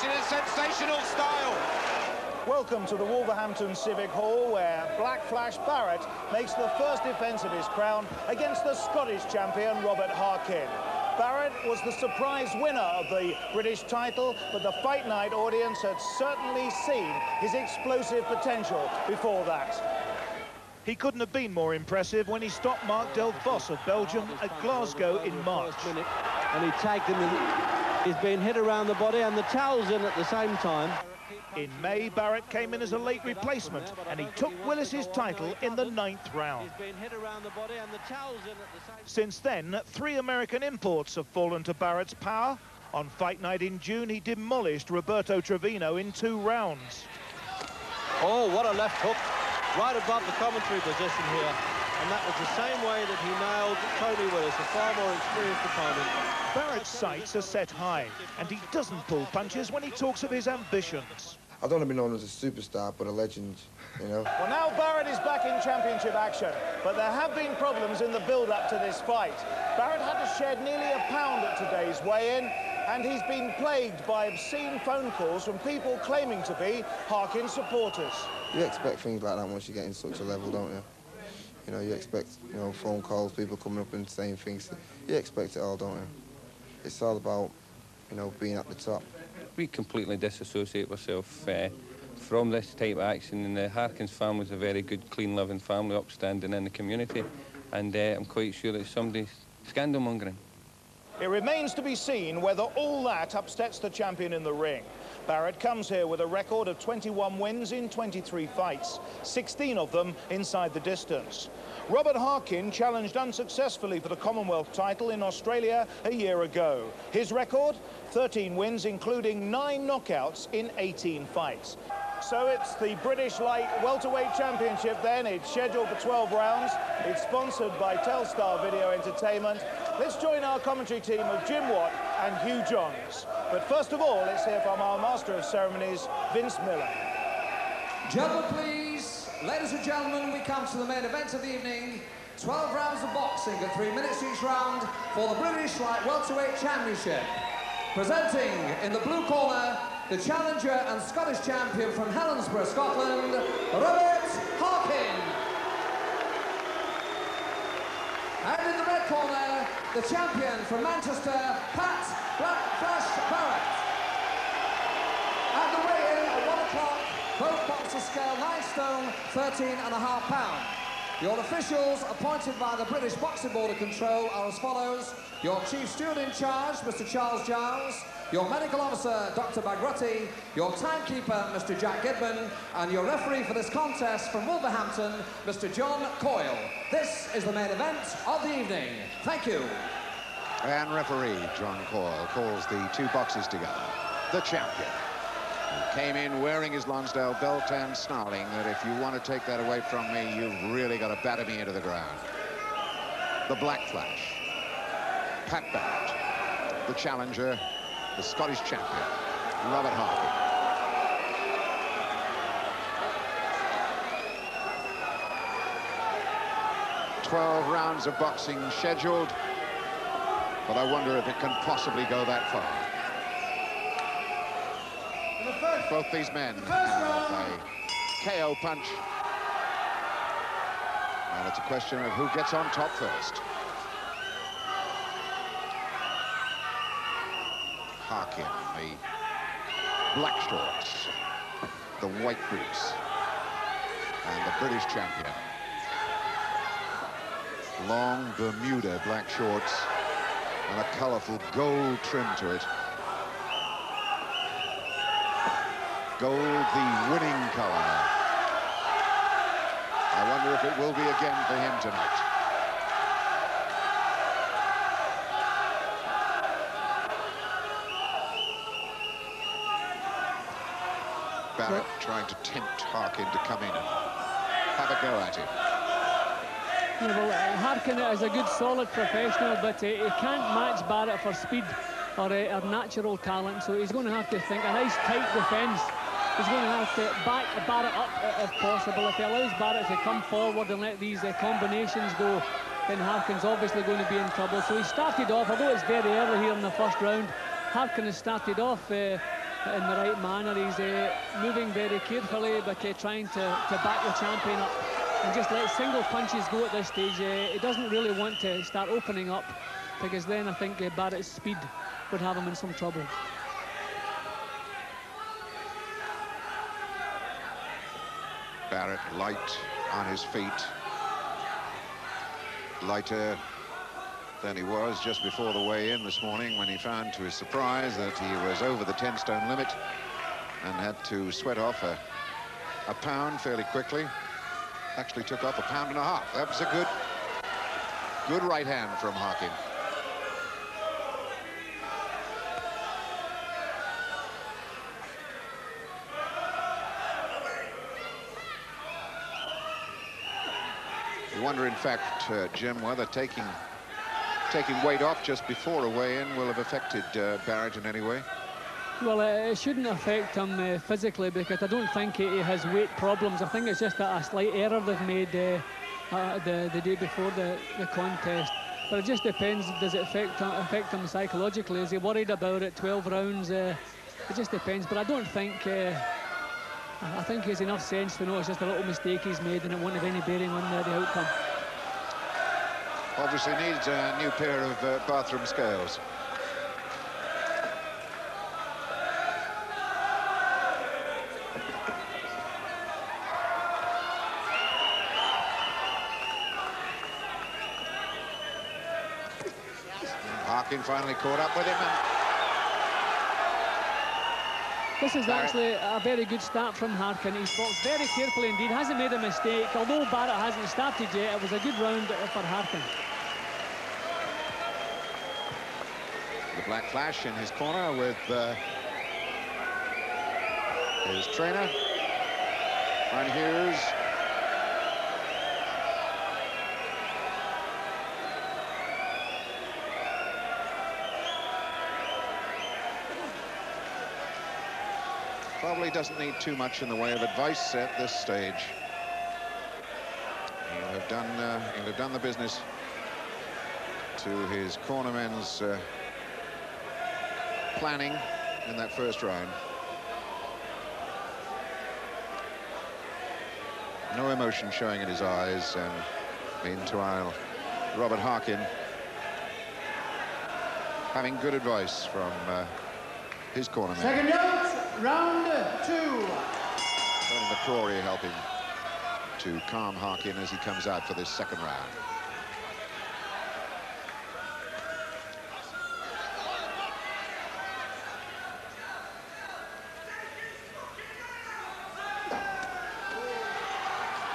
finish in a sensational style. Welcome to the Wolverhampton Civic Hall, where Black Flash Barrett makes the first defence of his crown against the Scottish champion Robert Harkin. Barrett was the surprise winner of the British title, but the Fight Night audience had certainly seen his explosive potential before that. He couldn't have been more impressive when he stopped Mark Del Vos of Belgium at Glasgow in March. And he tagged him in. He's been hit around the body and the towel's in at the same time. In May, Barrett came in as a late replacement, and he took Willis's title in the 9th round. Since then, 3 American imports have fallen to Barrett's power. On Fight Night in June, he demolished Roberto Trevino in 2 rounds. Oh, what a left hook, right above the commentary position here. And that was the same way that he nailed Tony Willis, a far more experienced opponent. Barrett's sights are set high, and he doesn't pull punches when he talks of his ambitions. I don't want to be known as a superstar, but a legend, you know. Well, now Barrett is back in championship action, but there have been problems in the build-up to this fight. Barrett had to shed nearly a pound at today's weigh-in, and he's been plagued by obscene phone calls from people claiming to be Harkin supporters. You expect things like that once you get in such a level, don't you? You know, you expect, you know, phone calls, people coming up and saying things. You expect it all, don't you? It's all about, you know, being at the top. We completely disassociate ourselves from this type of action, and the Harkins family's a very good, clean-living family, upstanding in the community, and I'm quite sure that somebody's scandal-mongering. It remains to be seen whether all that upsets the champion in the ring. Barrett comes here with a record of 21 wins in 23 fights, 16 of them inside the distance. Robert Harkin challenged unsuccessfully for the Commonwealth title in Australia a year ago. His record? 13 wins, including 9 knockouts in 18 fights. So it's the British Light Welterweight Championship then. It's scheduled for 12 rounds. It's sponsored by Telstar Video Entertainment. Let's join our commentary team of Jim Watt and Hugh Johns. But first of all, let's hear from our Master of Ceremonies, Vince Miller. Gentlemen, please. Ladies and gentlemen, we come to the main event of the evening. 12 rounds of boxing at 3 minutes each round for the British Light Welterweight Championship. Presenting in the blue corner, the challenger and Scottish champion from Helensburgh, Scotland, Robert Harkin. And in the red corner, the champion from Manchester, Pat Black Flash Barrett. At the weigh-in at 1 o'clock, both boxers scale 9 stone, 13.5 pounds. Your officials appointed by the British Boxing Board of Control are as follows. Your Chief Steward in charge, Mr. Charles Giles. Your Medical Officer, Dr. Bagrutti. Your Timekeeper, Mr. Jack Gidman. And your referee for this contest from Wolverhampton, Mr. John Coyle. This is the main event of the evening. Thank you. And referee John Coyle calls the 2 boxers together. The champion, who came in wearing his Lonsdale belt and snarling that if you want to take that away from me, you've really got to batter me into the ground. The Black Flash, Pat Barrett. The challenger, the Scottish champion, Robert Harkin. "12 rounds of boxing scheduled, but I wonder if it can possibly go that far. Both these men have a KO punch, and it's a question of who gets on top first. Harkin, the black shorts, the white boots, and the British champion. Long Bermuda black shorts and a colourful gold trim to it. Gold, the winning colour. I wonder if it will be again for him tonight. Barrett trying to tempt Harkin to come in and have a go at him. Yeah, well, Harkin is a good, solid professional, but he can't match Barrett for speed or natural talent, so he's going to have to think a nice tight defence. He's going to have to back Barrett up if possible. If he allows Barrett to come forward and let these combinations go, then Harkin's obviously going to be in trouble. So he started off, although it's very early here in the first round, Harkin has started off in the right manner. He's moving very carefully, but trying to back the champion up and just let single punches go at this stage. He doesn't really want to start opening up, because then I think Barrett's speed would have him in some trouble. Barrett light on his feet, lighter than he was just before the weigh-in this morning, when he found to his surprise that he was over the 10-stone limit and had to sweat off a pound fairly quickly. Actually took off 1.5 pounds. That was a good right hand from Harkin. You wonder, in fact, Jim, whether taking weight off just before a weigh-in will have affected Barrett in any way. Well, it shouldn't affect him physically, because I don't think he has weight problems. I think it's just a slight error they've made the day before the contest. But it just depends, does it affect him psychologically? Is he worried about it, 12 rounds? It just depends, but I don't think... I think he has enough sense to know it's just a little mistake he's made and it won't have any bearing on the outcome. Obviously needs a new pair of bathroom scales. Harkin finally caught up with him. This is actually a very good start from Harkin. He's boxed very carefully indeed, hasn't made a mistake. Although Barrett hasn't started yet, it was a good round for Harkin. The black flash in his corner with his trainer. And here's probably doesn't need too much in the way of advice at this stage. He'll have done the business to his cornermen's planning in that first round. No emotion showing in his eyes, and meanwhile Robert Harkin having good advice from his cornerman. Second note, round 2. Tony McCrory helping to calm Harkin as he comes out for this second round.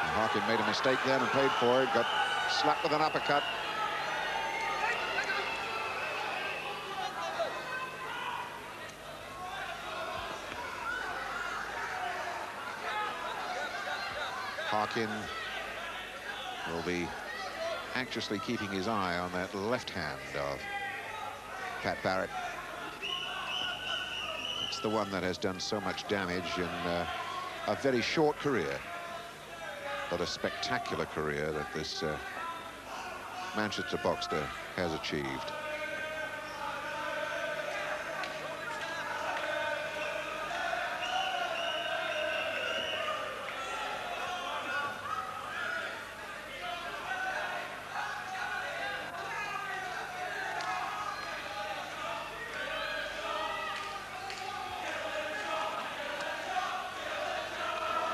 And Harkin made a mistake then and paid for it, got slapped with an uppercut. Harkin will be anxiously keeping his eye on that left hand of Pat Barrett. It's the one that has done so much damage in a very short career, but a spectacular career that this Manchester boxer has achieved.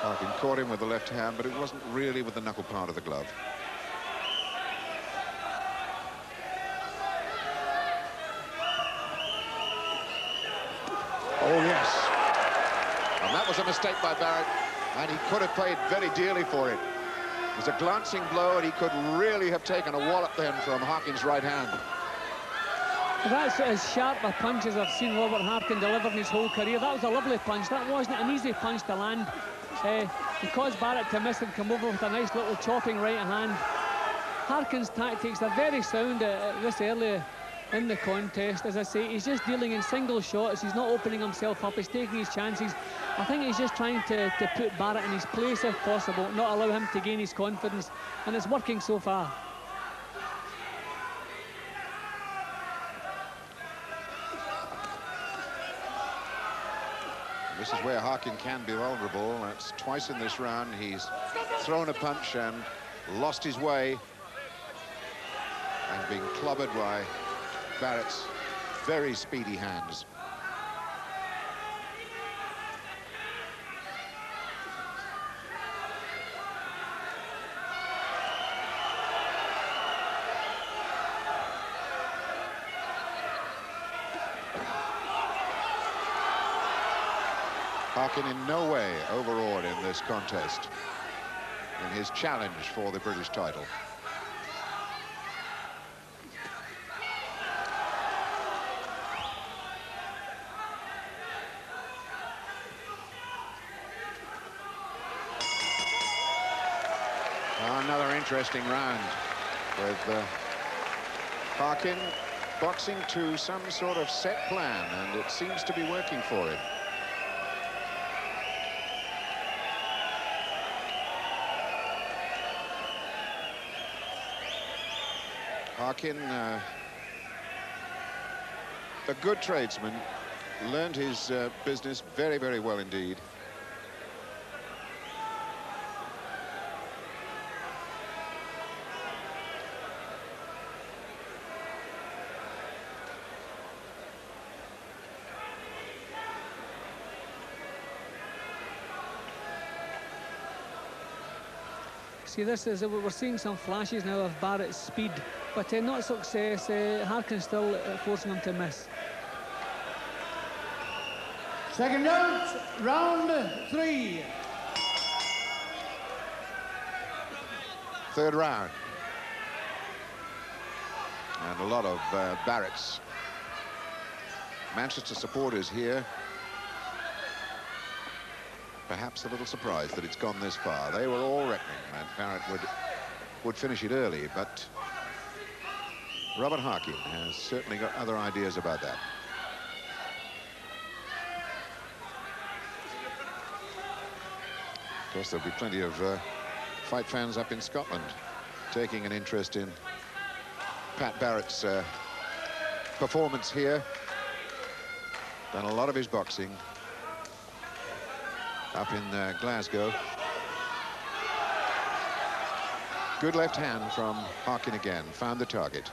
Harkin caught him with the left hand, but it wasn't really with the knuckle part of the glove. Oh, yes. And that was a mistake by Barrett, and he could have paid very dearly for it. It was a glancing blow, and he could really have taken a wallop then from Harkin's right hand. That's as sharp a punch as I've seen Robert Harkin deliver in his whole career. That was a lovely punch. That wasn't an easy punch to land. He caused Barrett to miss and come over with a nice little chopping right hand. Harkin's tactics are very sound this early in the contest. As I say, he's just dealing in single shots. He's not opening himself up. He's taking his chances. I think he's just trying to put Barrett in his place if possible, not allow him to gain his confidence. And it's working so far. This is where Harkin can be vulnerable. That's twice in this round. He's thrown a punch and lost his way and been clobbered by Barrett's very speedy hands. Harkin in no way overawed in this contest, in his challenge for the British title. Another interesting round with Harkin boxing to some sort of set plan, and it seems to be working for him. Harkin, a good tradesman, learned his business very, very well indeed. See, this is, we're seeing some flashes now of Barrett's speed, but not success. Harkin still forcing him to miss. Second out, round 3. Third round. And a lot of Barrett's Manchester supporters here. Perhaps a little surprised that it's gone this far. They were all reckoning that Barrett would finish it early, but Robert Harkin has certainly got other ideas about that. Of course, there'll be plenty of fight fans up in Scotland taking an interest in Pat Barrett's performance here. Done a lot of his boxing up in Glasgow. Good left hand from Harkin again, found the target.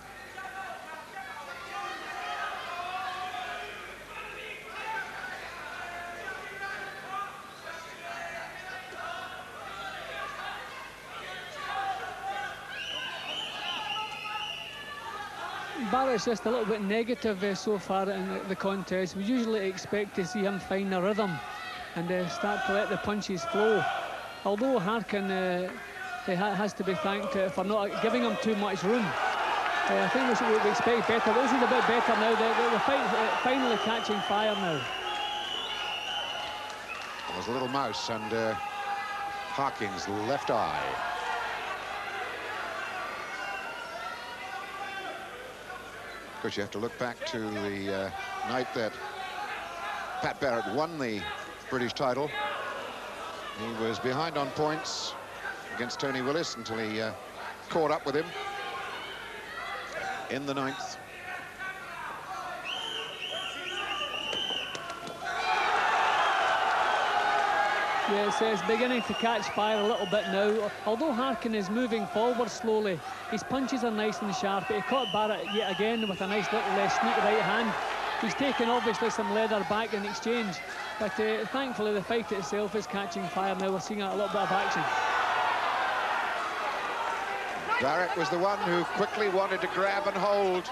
Barrett's just a little bit negative so far in the contest. We usually expect to see him find a rhythm and start to let the punches flow. Although Harkin has to be thanked for not giving him too much room. I think we expect better. This is a bit better now. The fight finally catching fire now. There's a little mouse under Harkin's left eye. Of course, you have to look back to the night that Pat Barrett won the British title. He was behind on points against Tony Willis until he caught up with him in the 9th. Yes, it's beginning to catch fire a little bit now. Although Harkin is moving forward slowly, his punches are nice and sharp. He caught Barrett yet again with a nice little sneak right hand. He's taken obviously some leather back in exchange, but thankfully the fight itself is catching fire now. We're seeing a little bit of action. Barrett was the one who quickly wanted to grab and hold.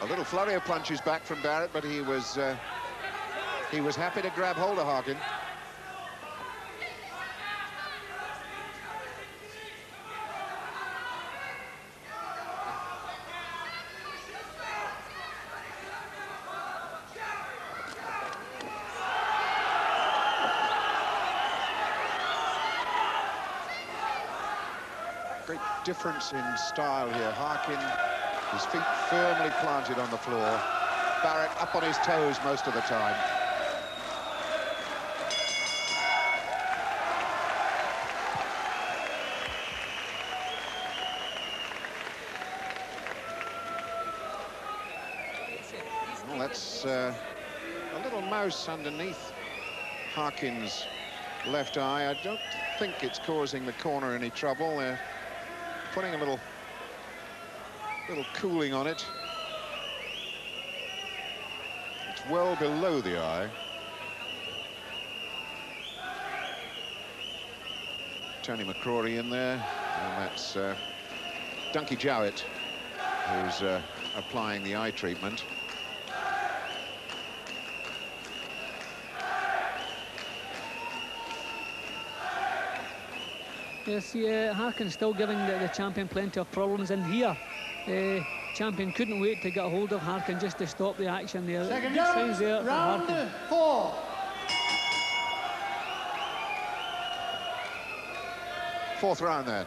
A little flurry of punches back from Barrett, but he was happy to grab hold of Harkin. Great difference in style here. Harkin, his feet firmly planted on the floor. Barrett up on his toes most of the time. Well, let's a little mouse underneath Harkin's left eye. I don't think it's causing the corner any trouble. They're putting a little cooling on it. It's well below the eye. Tony McCrory in there, and that's Dunky Jowett, who's applying the eye treatment. Yes, Harkin's still giving the champion plenty of problems, and here champion couldn't wait to get a hold of Harkin just to stop the action there. Second Good signs there for round Harkin. 4. Fourth round then.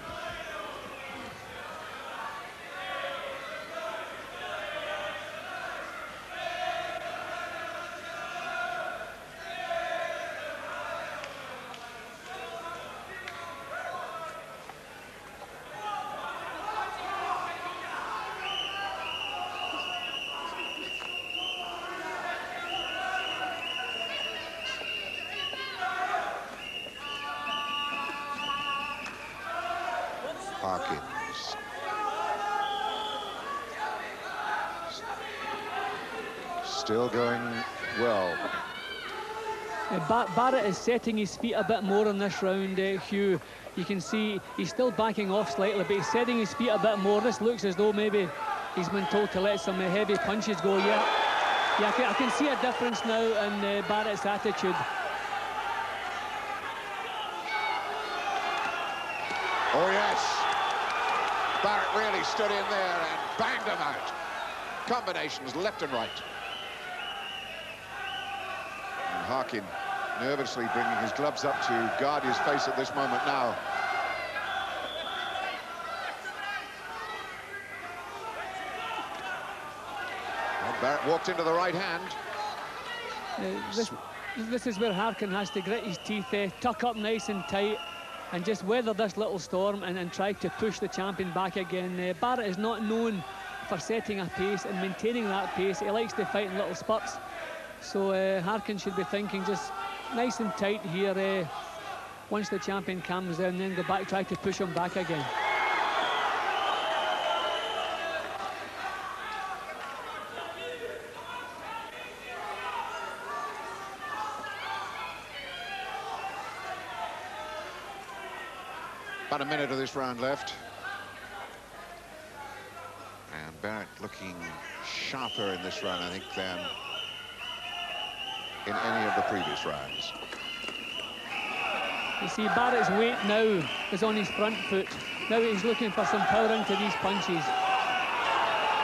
Harkins. Still going well. Barrett is setting his feet a bit more in this round, Hugh. You can see he's still backing off slightly, but he's setting his feet a bit more. This looks as though maybe he's been told to let some heavy punches go. Yeah, I can see a difference now in Barrett's attitude. Oh, yes. Barrett really stood in there and banged him out. Combinations left and right. And Harkin nervously bringing his gloves up to guard his face at this moment now. And Barrett walked into the right hand. This is where Harkin has to grit his teeth, tuck up nice and tight, and just weather this little storm and try to push the champion back again. Barrett is not known for setting a pace and maintaining that pace. He likes to fight in little spurts. So Harkin should be thinking just nice and tight here. Once the champion comes down, then go back, try to push him back again. About a minute of this round left. And Barrett looking sharper in this round, I think, than in any of the previous rounds. You see, Barrett's weight now is on his front foot. Now he's looking for some power into these punches.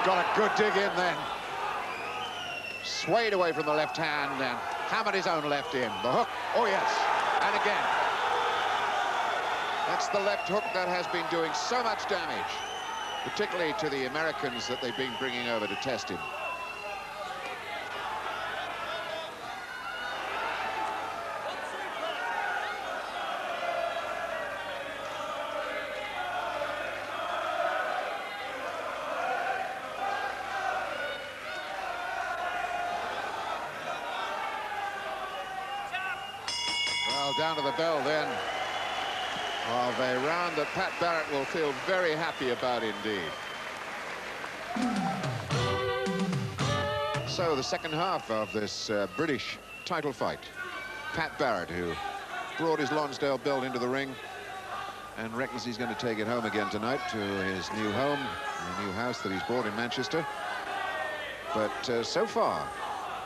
Got a good dig in then. Swayed away from the left hand and hammered his own left in. The hook, oh yes, and again. That's the left hook that has been doing so much damage, particularly to the Americans that they've been bringing over to test him. Well, down to the bell then. Of a round that Pat Barrett will feel very happy about indeed. So the second half of this British title fight. Pat Barrett, who brought his Lonsdale belt into the ring and reckons he's going to take it home again tonight to his new home, the new house that he's bought in Manchester. But so far,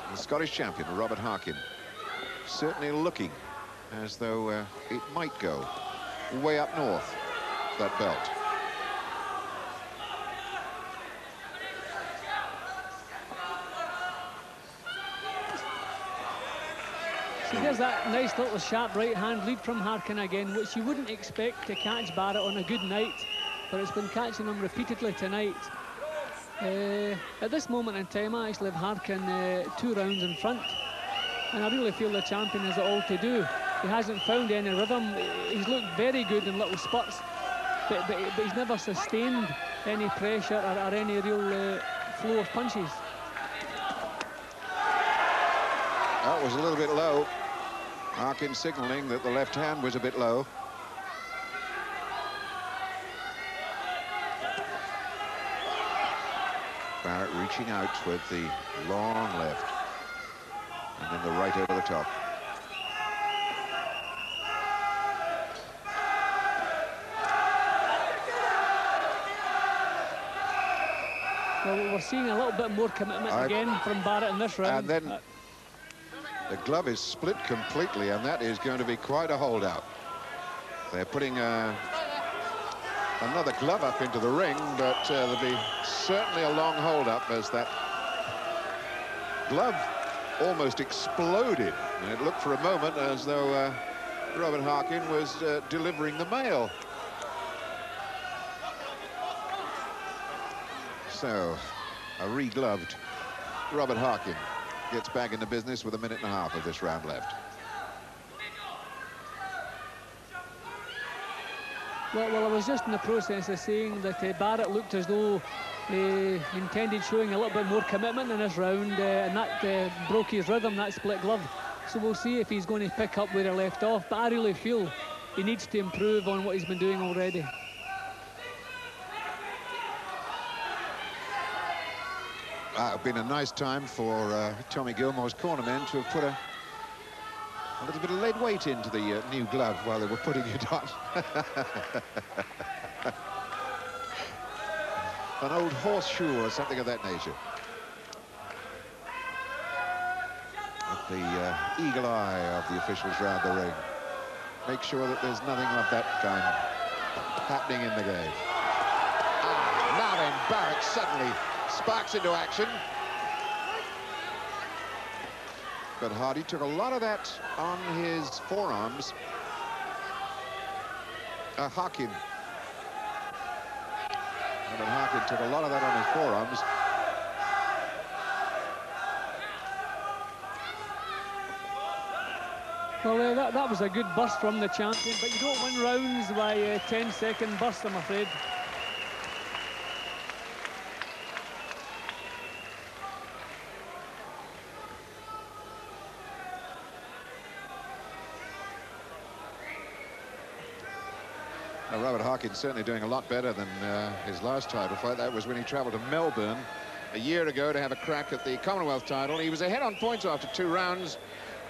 the Scottish champion, Robert Harkin, certainly looking as though it might go way up north, that belt. So there's that nice little sharp right hand lead from Harkin again, which you wouldn't expect to catch Barrett on a good night, but it's been catching him repeatedly tonight. At this moment in time, I actually have Harkin 2 rounds in front, and I really feel the champion has it all to do. He hasn't found any rhythm. He's looked very good in little spurts, but he's never sustained any pressure or any real flow of punches. That was a little bit low. Harkin signalling that the left hand was a bit low. Barrett reaching out with the long left. And then the right over the top. Well, we're seeing a little bit more commitment again from Barrett in this round. And then the glove is split completely, and that is going to be quite a holdout. They're putting another glove up into the ring, but there'll be certainly a long hold-up as that glove almost exploded. And it looked for a moment as though Robert Harkin was delivering the mail. So, a re-gloved Robert Harkin gets back in the business with 1.5 minutes of this round left. Well, I was just in the process of saying that Barrett looked as though he intended showing a little bit more commitment in this round, and that broke his rhythm, that split glove. So we'll see if he's going to pick up where he left off, but I really feel he needs to improve on what he's been doing already. It would have been a nice time for Tommy Gilmore's cornermen to have put a little bit of lead weight into the new glove while they were putting it on. An old horseshoe or something of that nature. With the eagle eye of the officials round the ring. Make sure that there's nothing of that kind happening in the game. Now then, Barrett suddenly sparks into action. But Hardy took a lot of that on his forearms. Harkin. Robert Harkin took a lot of that on his forearms. Well, that was a good burst from the champion, but you don't win rounds by 10-second bursts, I'm afraid. Robert Harkin certainly doing a lot better than his last title fight. That was when he travelled to Melbourne a year ago to have a crack at the Commonwealth title. He was ahead on points after 2 rounds,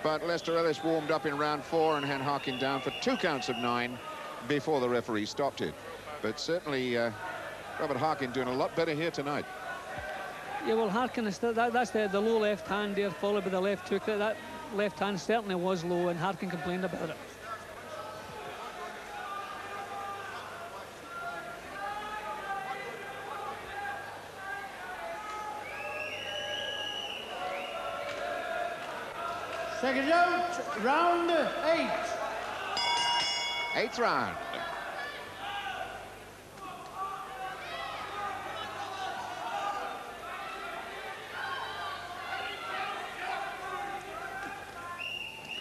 but Lester Ellis warmed up in round 4 and had Harkin down for 2 counts of 9 before the referee stopped it. But certainly Robert Harkin doing a lot better here tonight. Yeah, well, Harkin is that's the low left hand there, followed by the left hook. That left hand certainly was low, and Harkin complained about it. Second out, round 8. 8th round.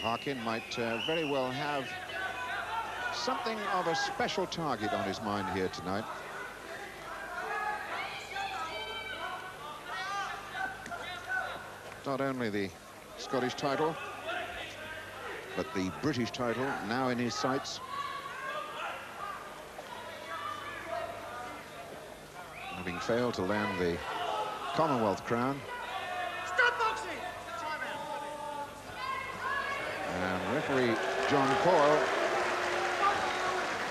Harkin might very well have something of a special target on his mind here tonight. Not only the Scottish title, but the British title now in his sights. Having failed to land the Commonwealth crown. Stop boxing! And referee John Coyle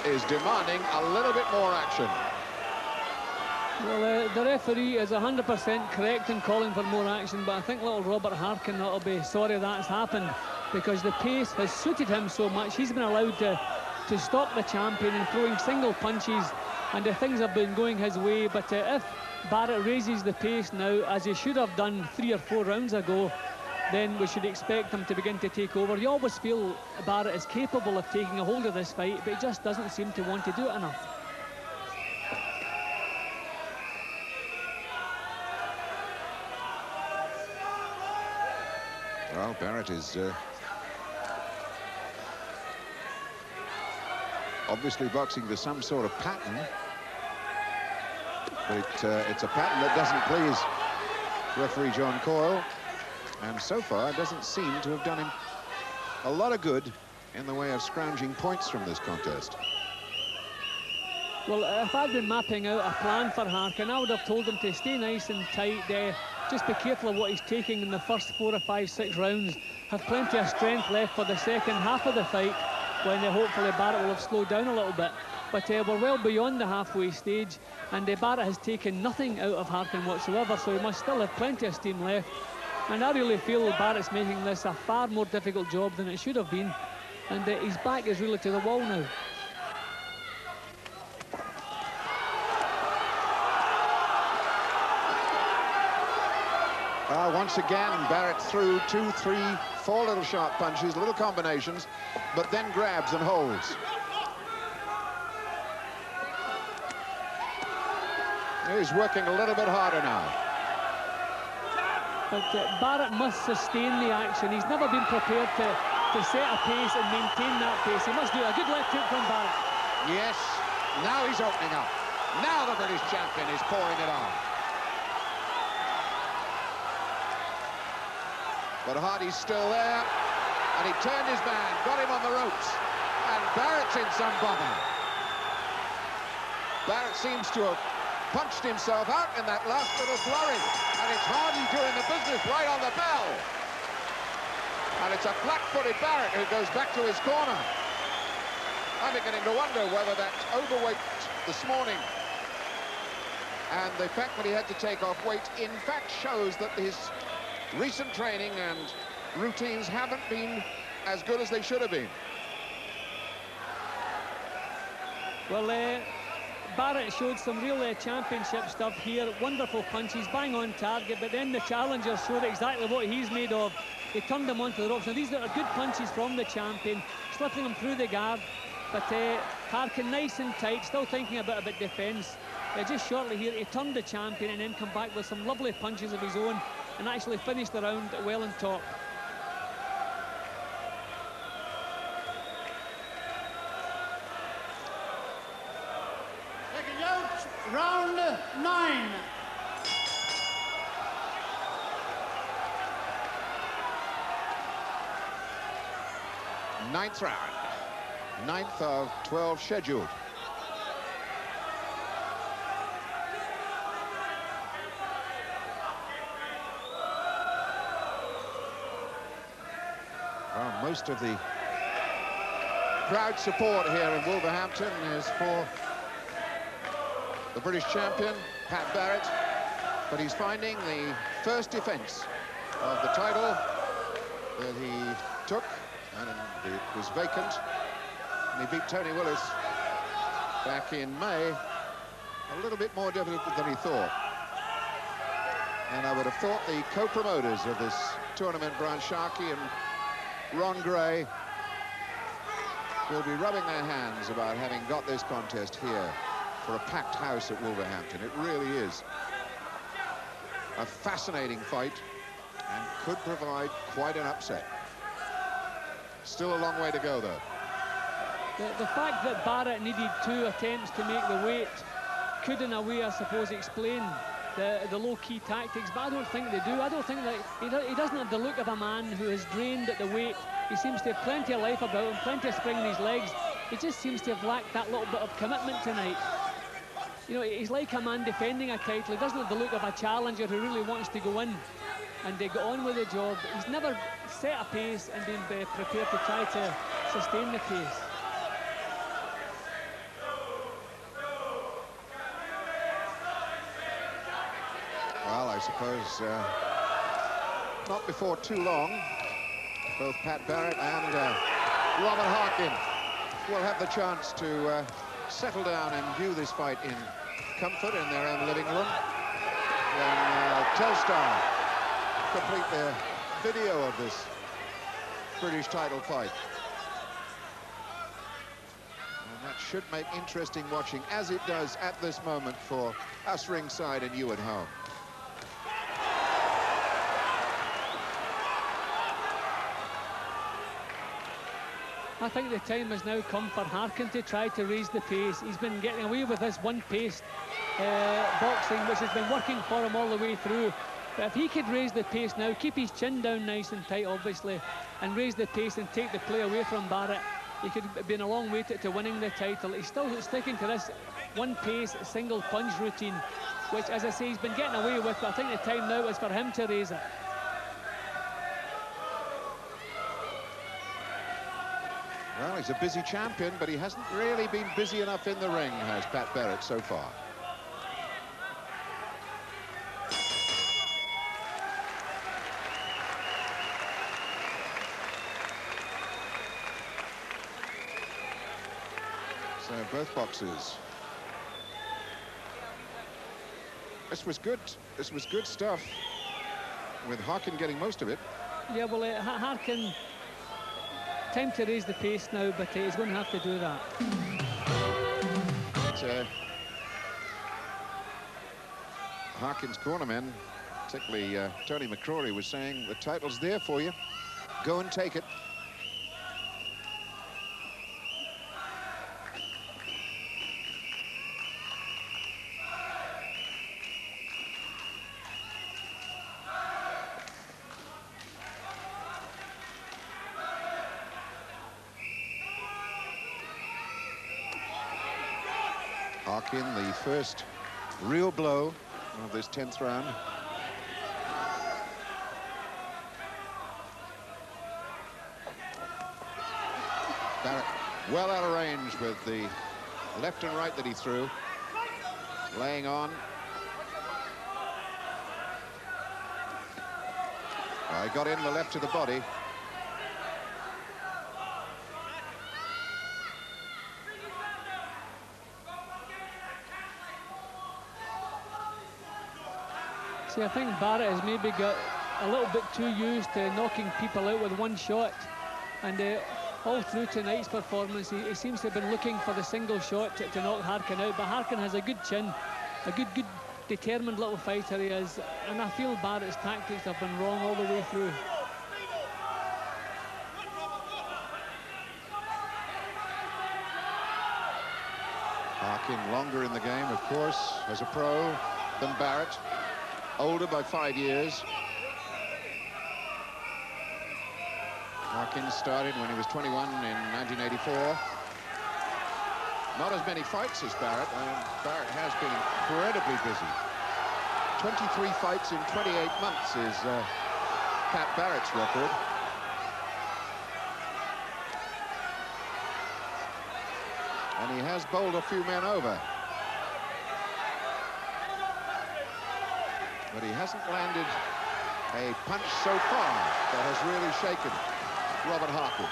is demanding a little bit more action. Well, the referee is 100% correct in calling for more action, but I think little Robert Harkin ought to be sorry that's happened, because the pace has suited him so much. He's been allowed to stop the champion in throwing single punches, and things have been going his way. But if Barrett raises the pace now, as he should have done 3 or 4 rounds ago, then we should expect him to begin to take over. You always feel Barrett is capable of taking a hold of this fight, but he just doesn't seem to want to do it enough. Well, Barrett is obviously boxing to some sort of pattern, but it's a pattern that doesn't please referee John Coyle. And so far, doesn't seem to have done him a lot of good in the way of scrounging points from this contest. Well, if I'd been mapping out a plan for Harkin, I would have told him to stay nice and tight there. Just be careful of what he's taking in the first 4 or 5, 6 rounds. Have plenty of strength left for the second half of the fight, when hopefully Barrett will have slowed down a little bit. But we're well beyond the halfway stage, and Barrett has taken nothing out of Harkin whatsoever, so he must still have plenty of steam left. And I really feel Barrett's making this a far more difficult job than it should have been. And his back is really to the wall now. Once again, Barrett threw 2, 3, 4 little sharp punches, little combinations, but then grabs and holds. He's working a little bit harder now. But Barrett must sustain the action. He's never been prepared to set a pace and maintain that pace. He must do a good left hook from Barrett. Yes, now he's opening up. Now the British champion is pouring it on. But Hardy's still there, and he turned his man, got him on the ropes, and Barrett's in some bother. Barrett seems to have punched himself out in that last little flurry, and it's Hardy doing the business right on the bell. And it's a flat-footed Barrett who goes back to his corner. I'm beginning to wonder whether that overweight this morning and the fact that he had to take off weight in fact shows that his recent training and routines haven't been as good as they should have been. Well, Barrett showed some real championship stuff here. Wonderful punches, bang on target, but then the challenger showed exactly what he's made of. He turned him onto the ropes. Now, these are good punches from the champion, slipping him through the guard. But Harkin nice and tight, still thinking a bit about defence. Just shortly here, he turned the champion and then come back with some lovely punches of his own and actually finished the round well on top. Second out, round 9. Ninth round. 9th of 12 scheduled. Well, most of the crowd support here in Wolverhampton is for the British champion, Pat Barrett, but he's finding the first defence of the title that he took, and it was vacant, and he beat Tony Willis back in May, a little bit more difficult than he thought. And I would have thought the co-promoters of this tournament, Brian Sharkey and Ron Gray, will be rubbing their hands about having got this contest here for a packed house at Wolverhampton. It really is a fascinating fight and could provide quite an upset. Still a long way to go, though. The fact that Barrett needed 2 attempts to make the weight could, in a way, I suppose, explain the low-key tactics, but I don't think they do. I don't think that he doesn't have the look of a man who has drained at the weight. He seems to have plenty of life about him, plenty of spring in his legs. He just seems to have lacked that little bit of commitment tonight. You know, he's like a man defending a title. He doesn't have the look of a challenger who really wants to go in and get on with the job. He's never set a pace and been prepared to try to sustain the pace. Well, I suppose not before too long, both Pat Barrett and Robert Harkin will have the chance to settle down and view this fight in comfort in their own living room. When Telstar complete their video of this British title fight. And that should make interesting watching, as it does at this moment for us ringside and you at home. I think the time has now come for Harkin to try to raise the pace. He's been getting away with this one-paced boxing, which has been working for him all the way through. But if he could raise the pace now, keep his chin down nice and tight, obviously, and raise the pace and take the play away from Barrett, he could have been a long way to winning the title. He's still sticking to this one pace, single punch routine, which, as I say, he's been getting away with, but I think the time now is for him to raise it. Well, he's a busy champion, but he hasn't really been busy enough in the ring, has Pat Barrett so far. So both boxers. This was good. This was good stuff, with Harkin getting most of it. Yeah, well, Harkin, time to raise the pace now, but he's going to have to do that. But, Harkin's cornermen, particularly Tony McCrory, was saying, the title's there for you. Go and take it. Harkin, the first real blow of this 10th round. Barrett well out of range with the left and right that he threw. Laying on. He got in the left to the body. See, I think Barrett has maybe got a little bit too used to knocking people out with one shot, and all through tonight's performance he seems to have been looking for the single shot to knock Harkin out. But Harkin has a good chin, a good determined little fighter he is, and I feel Barrett's tactics have been wrong all the way through. Harkin longer in the game, of course, as a pro than Barrett. Older by 5 years. Harkin started when he was 21 in 1984. Not as many fights as Barrett. Barrett has been incredibly busy. 23 fights in 28 months is Pat Barrett's record. And he has bowled a few men over. But he hasn't landed a punch so far that has really shaken Robert Harkin.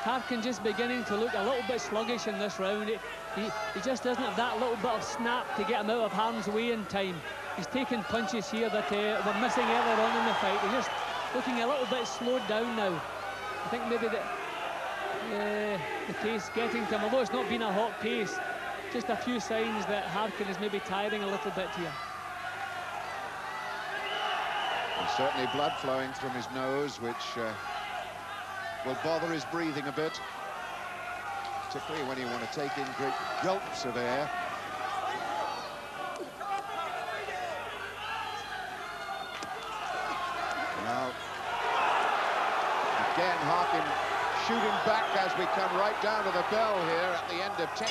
Harkin just beginning to look a little bit sluggish in this round. He just doesn't have that little bit of snap to get him out of harm's way in time. He's taking punches here that were missing earlier on in the fight. He's just looking a little bit slowed down now. I think maybe the pace getting to him, although it's not been a hot pace, just a few signs that Harkin is maybe tiring a little bit here. Certainly blood flowing from his nose, which will bother his breathing a bit, particularly when you want to take in great gulps of air. Now, again, Harkin shooting back as we come right down to the bell here at the end of 10.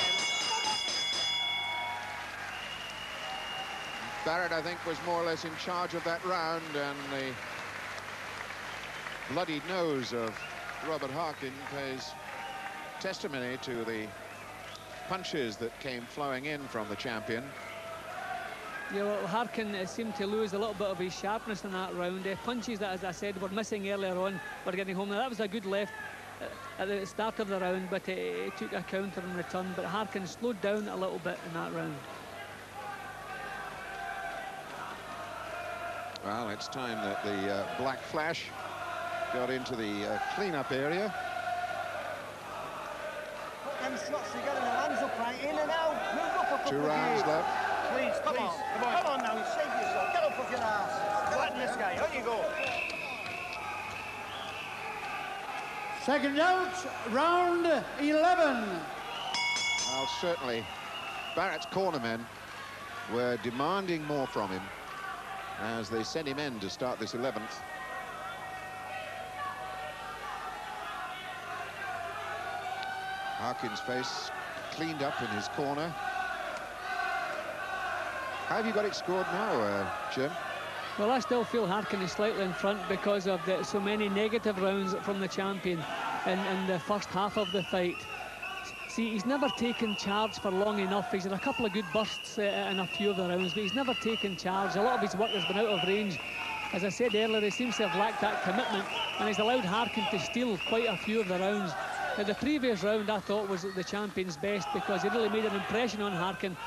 Barrett, I think, was more or less in charge of that round, and the bloodied nose of Robert Harkin pays testimony to the punches that came flowing in from the champion. Yeah, well, Harkin seemed to lose a little bit of his sharpness in that round. Punches that, as I said, were missing earlier on were getting home. Now, that was a good left at the start of the round, but he took a counter in return. But Harkin slowed down a little bit in that round. Well, it's time that the Black Flash got into the clean-up area. Put them slots together, the hands up right, in and out, move up a couple 2 of rounds gears. left. Please, come on now, save yourself, get up off your ass. Flatten this guy, on you go. Second out, round 11. Well, certainly, Barrett's cornermen were demanding more from him. as they send him in to start this 11th. Harkin's face cleaned up in his corner. How have you got it scored now, Jim? Well, I still feel Harkin is slightly in front because of so many negative rounds from the champion in the first half of the fight. See, he's never taken charge for long enough. He's had a couple of good bursts in a few of the rounds, but he's never taken charge. A lot of his work has been out of range. As I said earlier, he seems to have lacked that commitment, and he's allowed Harkin to steal quite a few of the rounds. Now, the previous round, I thought, was the champion's best because he really made an impression on Harkin.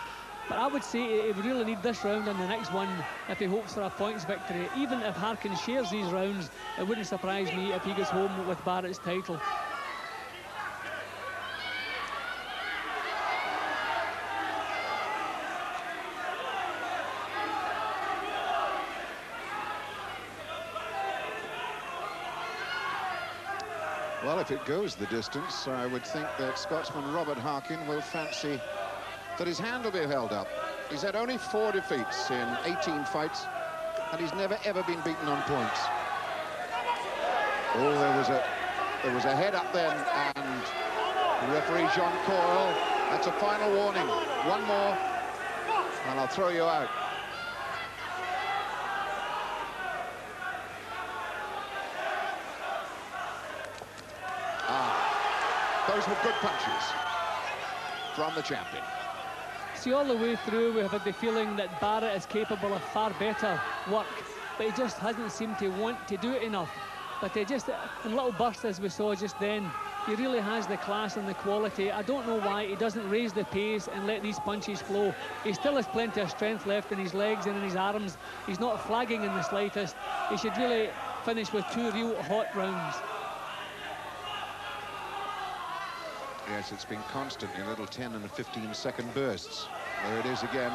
But I would say he would really need this round and the next one if he hopes for a points victory. Even if Harkin shares these rounds, it wouldn't surprise me if he goes home with Barrett's title. Well, if it goes the distance, I would think that Scotsman Robert Harkin will fancy that his hand will be held up. He's had only 4 defeats in 18 fights, and he's never ever been beaten on points. Oh, there was a head up then, and referee John Coyle, that's a final warning. One more, and I'll throw you out. Those were good punches from the champion. See, all the way through, we have had the feeling that Barrett is capable of far better work, but he just hasn't seemed to want to do it enough. But he just, in little bursts, as we saw just then, he really has the class and the quality. I don't know why he doesn't raise the pace and let these punches flow. He still has plenty of strength left in his legs and in his arms. He's not flagging in the slightest. He should really finish with 2 real hot rounds. Yes, it's been constant in little 10 and 15-second bursts. There it is again.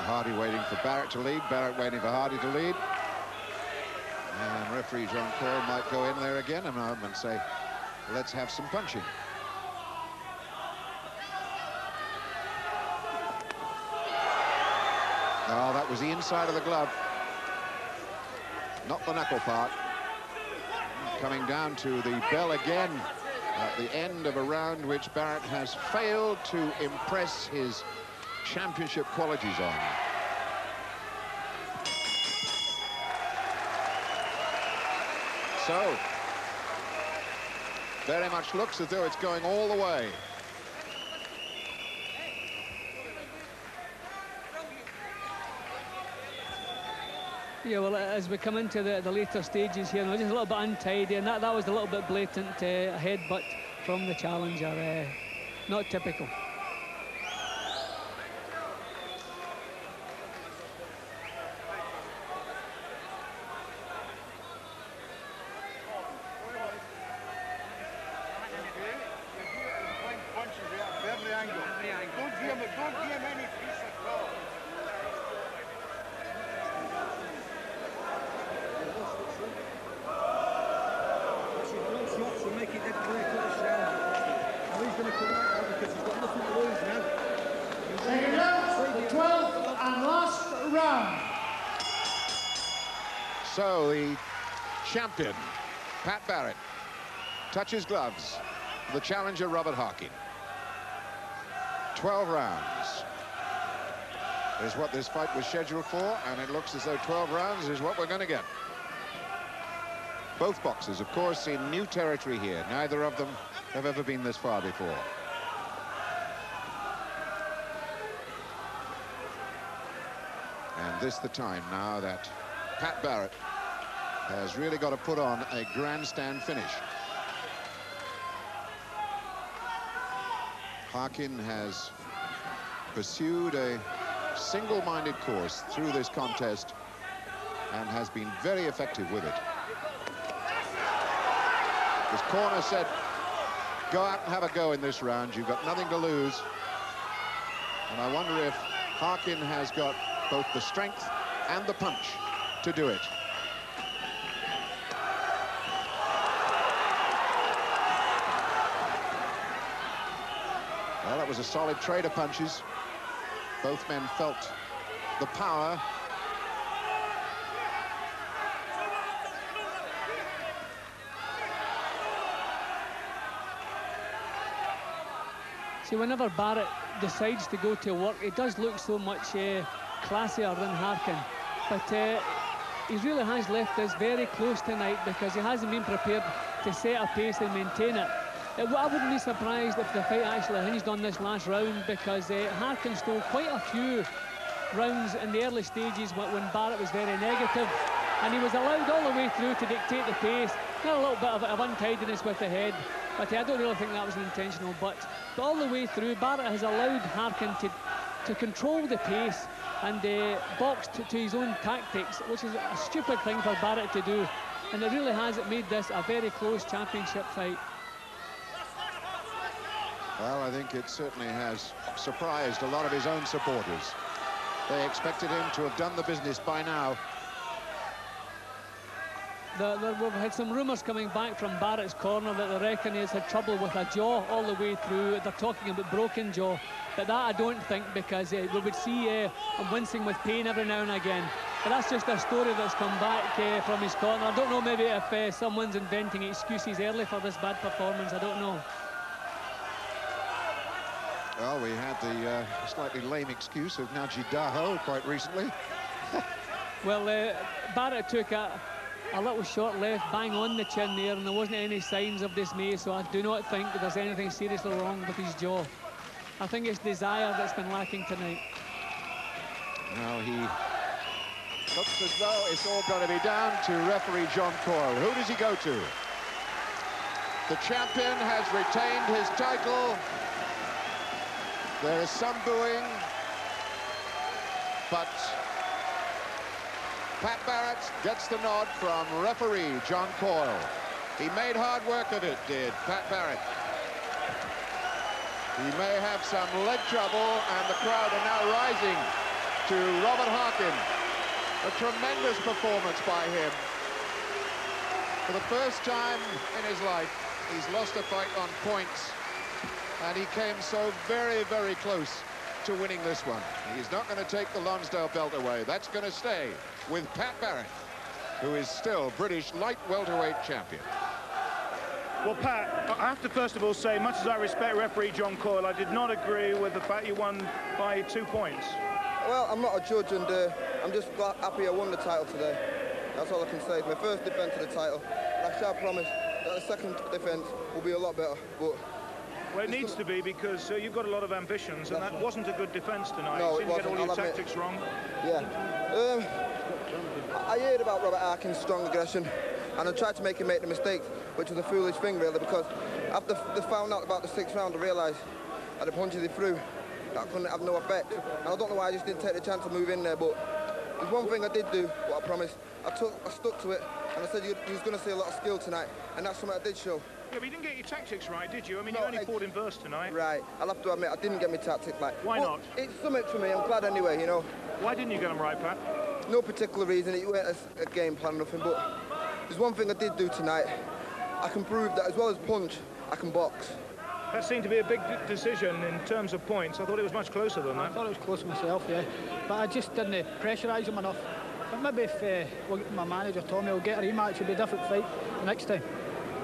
Hardy waiting for Barrett to lead, Barrett waiting for Hardy to lead. And referee John Coyle might go in there again and say, let's have some punching. Oh, that was the inside of the glove, not the knuckle part. Coming down to the bell again at the end of a round which Barrett has failed to impress his championship qualities on. So, very much looks as though it's going all the way. Yeah, well, as we come into the later stages here, just a little bit untidy, and that was a little bit blatant headbutt from the challenger, not typical. So the champion, Pat Barrett, touches gloves. The challenger, Robert Harkin. 12 rounds is what this fight was scheduled for, and it looks as though 12 rounds is what we're going to get. Both boxers, of course, in new territory here. Neither of them have ever been this far before. And this the time now that Pat Barrett has really got to put on a grandstand finish. Harkin has pursued a single-minded course through this contest and has been very effective with it. His corner said, go out and have a go in this round. You've got nothing to lose. And I wonder if Harkin has got both the strength and the punch to do it. Well, that was a solid trade of punches. Both men felt the power. See, whenever Barrett decides to go to work, it does look so much classier than Harkin. But he really has left us very close tonight because he hasn't been prepared to set a pace and maintain it. I wouldn't be surprised if the fight actually hinged on this last round because Harkin stole quite a few rounds in the early stages when Barrett was very negative, and he was allowed all the way through to dictate the pace. Got a little bit of untidiness with the head, but I don't really think that was intentional. But all the way through, Barrett has allowed Harkin to control the pace and box to his own tactics, which is a stupid thing for Barrett to do. And it really has made this a very close championship fight. Well, I think it certainly has surprised a lot of his own supporters. They expected him to have done the business by now. We've had some rumours coming back from Barrett's corner that they reckon he's had trouble with a jaw all the way through. They're talking about broken jaw, but that I don't think, because we would see him wincing with pain every now and again. But that's just a story that's come back from his corner. I don't know, maybe if someone's inventing excuses early for this bad performance, I don't know. Well, we had the slightly lame excuse of Najee Daho quite recently. Well, Barrett took a little short left, bang on the chin there, and there wasn't any signs of dismay, so I do not think that there's anything seriously wrong with his jaw. I think it's desire that's been lacking tonight. Now he looks as though it's all going to be down to referee John Coyle. Who does he go to? The champion has retained his title. There is some booing, but Pat Barrett gets the nod from referee John Coyle. He made hard work of it, did Pat Barrett. He may have some leg trouble, and the crowd are now rising to Robert Harkin. A tremendous performance by him. For the first time in his life, he's lost a fight on points. And he came so very, very close to winning this one. He's not going to take the Lonsdale belt away. That's going to stay with Pat Barrett, who is still British light welterweight champion. Well, Pat, I have to first of all say, much as I respect referee John Coyle, I did not agree with the fact you won by 2 points. Well, I'm not a judge, and I'm just happy I won the title today. That's all I can say. It's my first defence of the title. And I shall promise that the second defence will be a lot better. But well, it needs to be, because you've got a lot of ambitions, and that wasn't a good defence tonight. No, you seem to get all your tactics wrong. Yeah. I heard about Robert Harkin's strong aggression, and I tried to make him make the mistakes, which was a foolish thing, really, because after they found out about the 6th round, I realised that the punches he threw, that couldn't have no effect. And I don't know why I just didn't take the chance to move in there, but there's one thing I did do, what I promised. I stuck to it, and I said you was going to see a lot of skill tonight, and that's something I did show. Yeah, but you didn't get your tactics right, did you? I mean, no, you only fought in verse tonight. Right. I'll have to admit, I didn't get my tactics right. Why not? It's something for me. I'm glad anyway, you know. Why didn't you get them right, Pat? No particular reason. It weren't a game plan, nothing. But there's one thing I did do tonight. I can prove that as well as punch, I can box. That seemed to be a big decision in terms of points. I thought it was much closer than that. I thought it was close myself, yeah. But I just didn't pressurise him enough. But maybe if my manager Tommy will get a rematch, it'll be a different fight the next time.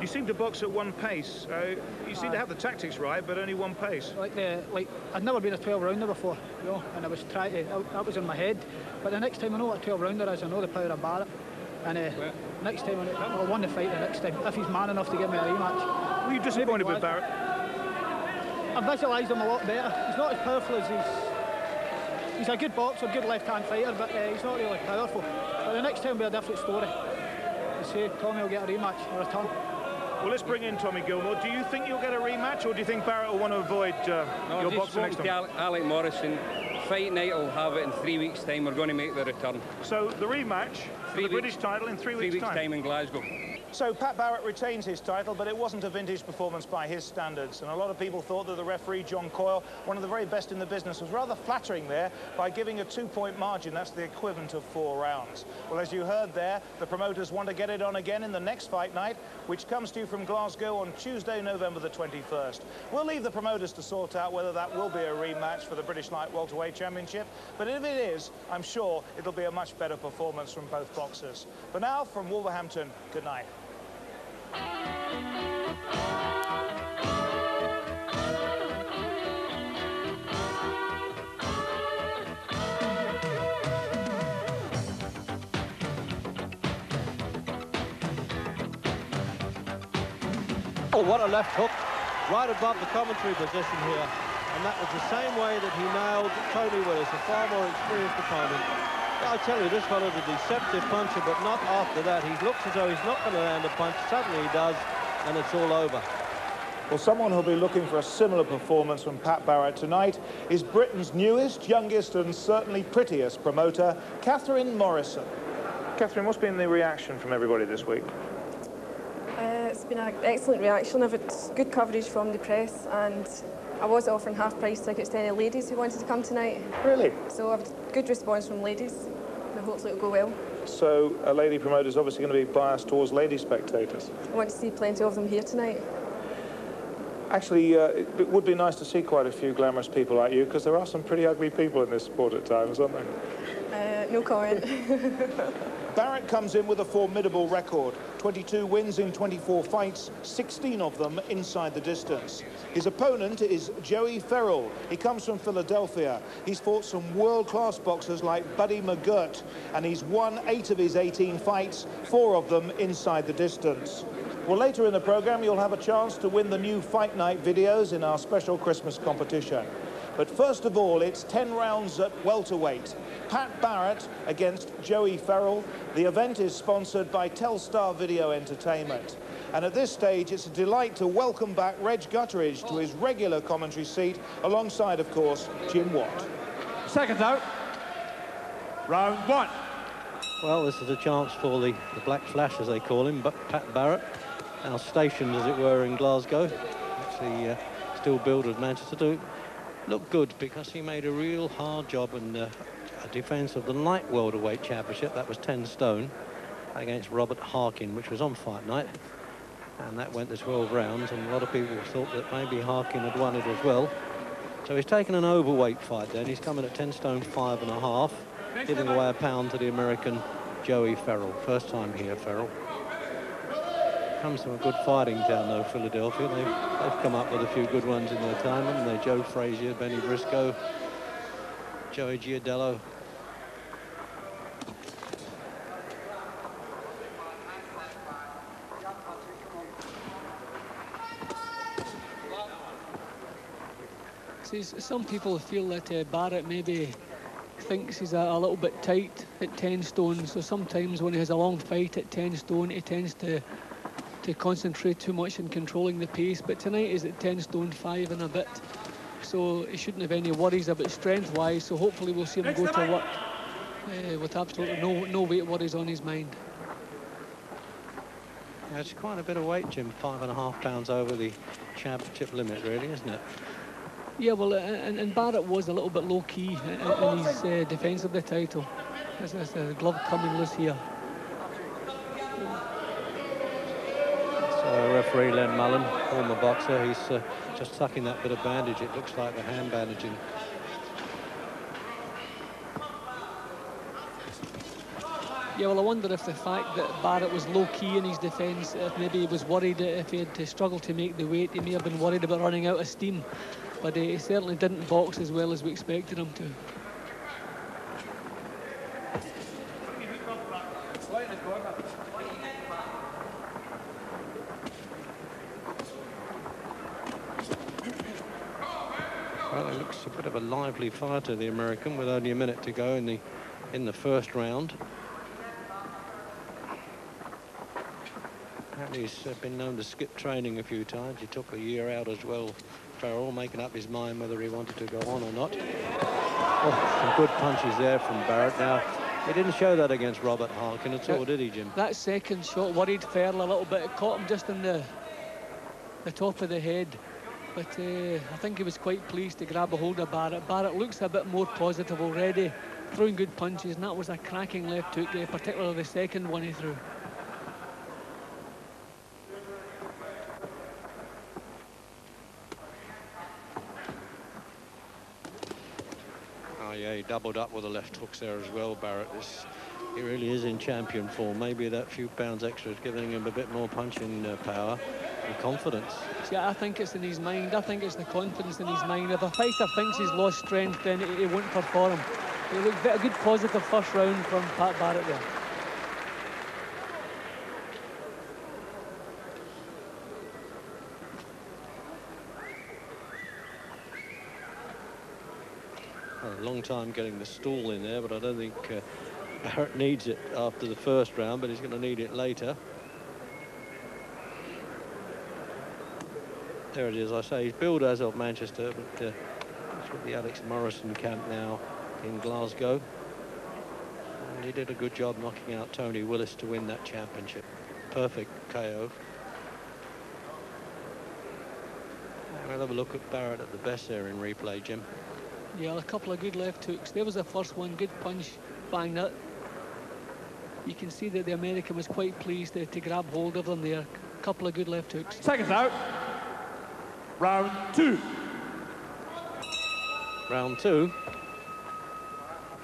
You seem to box at one pace. You seem to have the tactics right, but only one pace. Like I'd never been a 12-rounder before, you know, and I was trying to. That was in my head. But the next time I know what a 12-rounder is, I know the power of Barrett. And next time I'll win the fight. The next time, if he's man enough to give me a rematch. Were you disappointed with Barrett? I visualised him a lot better. He's not as powerful as he's a good boxer, good left-hand fighter, but he's not really powerful. But the next time will be a different story. I say Tommy will get a rematch or a return. Well, let's bring in Tommy Gilmore. Do you think you'll get a rematch, or do you think Barrett will want to avoid your boxing next time? Alec Morrison, fight night will have it in 3 weeks' time. We're going to make the return. So the rematch for the British title in 3 weeks' time in Glasgow. So Pat Barrett retains his title, but it wasn't a vintage performance by his standards. And a lot of people thought that the referee, John Coyle, one of the very best in the business, was rather flattering there by giving a 2-point margin. That's the equivalent of 4 rounds. Well, as you heard there, the promoters want to get it on again in the next fight night, which comes to you from Glasgow on Tuesday, November the 21st. We'll leave the promoters to sort out whether that will be a rematch for the British Light Welterweight Championship. But if it is, I'm sure it'll be a much better performance from both boxers. For now, from Wolverhampton, good night. Oh, what a left hook, right above the commentary position here. And that was the same way that he nailed Tony Willis, a far more experienced opponent. I tell you, this fellow's a deceptive puncher, but not after that. He looks as though he's not going to land a punch. Suddenly he does, and it's all over. Well, someone who'll be looking for a similar performance from Pat Barrett tonight is Britain's newest, youngest and certainly prettiest promoter, Catherine Morrison. Catherine, what's been the reaction from everybody this week? It's been an excellent reaction. I've had good coverage from the press, and I was offering half-price tickets to any ladies who wanted to come tonight. Really? So I've had good response from ladies, and hopefully it'll go well. So a lady promoter is obviously going to be biased towards lady spectators. I want to see plenty of them here tonight. Actually, it would be nice to see quite a few glamorous people like you, because there are some pretty ugly people in this sport at times, aren't there? No comment. Barrett comes in with a formidable record. 22 wins in 24 fights, 16 of them inside the distance. His opponent is Joey Farrell. He comes from Philadelphia. He's fought some world-class boxers like Buddy McGirt, and he's won 8 of his 18 fights, 4 of them inside the distance. Well, later in the programme, you'll have a chance to win the new Fight Night videos in our special Christmas competition. But first of all, it's 10 rounds at welterweight. Pat Barrett against Joey Farrell. The event is sponsored by Telstar Video Entertainment. And at this stage, it's a delight to welcome back Reg Gutteridge to his regular commentary seat, alongside, of course, Jim Watt. Seconds out. Round 1. Well, this is a chance for the Black Flash, as they call him, but Pat Barrett, now stationed, as it were, in Glasgow. Actually, still billed with Manchester, to look good, because he made a real hard job in a defence of the light welterweight championship. That was 10 stone against Robert Harkin, which was on Fight Night, and that went to 12 rounds, and a lot of people thought that maybe Harkin had won it as well. So he's taken an overweight fight then. He's coming at 10 stone 5.5, giving away a pound to the American Joey Farrell. First time here, Farrell. Comes from a good fighting town, though, Philadelphia. They've come up with a few good ones in their time, haven't they? Joe Frazier, Benny Briscoe, Joey Giardello. See, some people feel that Barrett maybe thinks he's a little bit tight at 10 stone, so sometimes when he has a long fight at 10 stone, he tends to concentrate too much in controlling the pace. But tonight he's at 10 stone 5 and a bit, so he shouldn't have any worries about strength-wise, so hopefully we'll see him go to work with absolutely no weight worries on his mind. It's quite a bit of weight, Jim. 5.5 pounds over the championship limit, really, isn't it? Yeah, well, and Barrett was a little bit low-key in his defence of the title. There's a glove coming loose here. So referee Len Mullen, former boxer, he's just tucking that bit of bandage. It looks like the hand bandaging. Yeah, well, I wonder if the fact that Barrett was low-key in his defence, if maybe he was worried that if he had to struggle to make the weight, he may have been worried about running out of steam. But he certainly didn't box as well as we expected him to. Well, it looks a bit of a lively fighter, the American, with only a minute to go in the first round. Apparently he's been known to skip training a few times. He took a year out as well, Farrell, making up his mind whether he wanted to go on or not. Oh, some good punches there from Barrett. Now, He didn't show that against Robert Harkin at all, did he, Jim? That second shot worried Ferrell a little bit. It caught him just in the top of the head. But I think he was quite pleased to grab a hold of Barrett. Barrett looks a bit more positive already, throwing good punches, and that was a cracking left hook, particularly the second one he threw. Oh yeah, he doubled up with the left hooks there as well, Barrett. He really is in champion form. Maybe that few pounds extra is giving him a bit more punching power and confidence. Yeah, I think it's in his mind. I think it's the confidence in his mind. If a fighter thinks he's lost strength, then he won't perform. It looked a good positive first round from Pat Barrett there. A long time getting the stall in there, but I don't think Barrett needs it after the first round, but he's going to need it later. There it is. I say he's billed as of Manchester, but he's with the Alex Morrison camp now in Glasgow. And he did a good job knocking out Tony Willis to win that championship. Perfect KO. We'll have a look at Barrett at the best there in replay, Jim. Yeah, a couple of good left hooks. There was the first one, good punch, bang that. You can see that the American was quite pleased to grab hold of them there. A couple of good left hooks. Seconds out. Round 2. Round 2.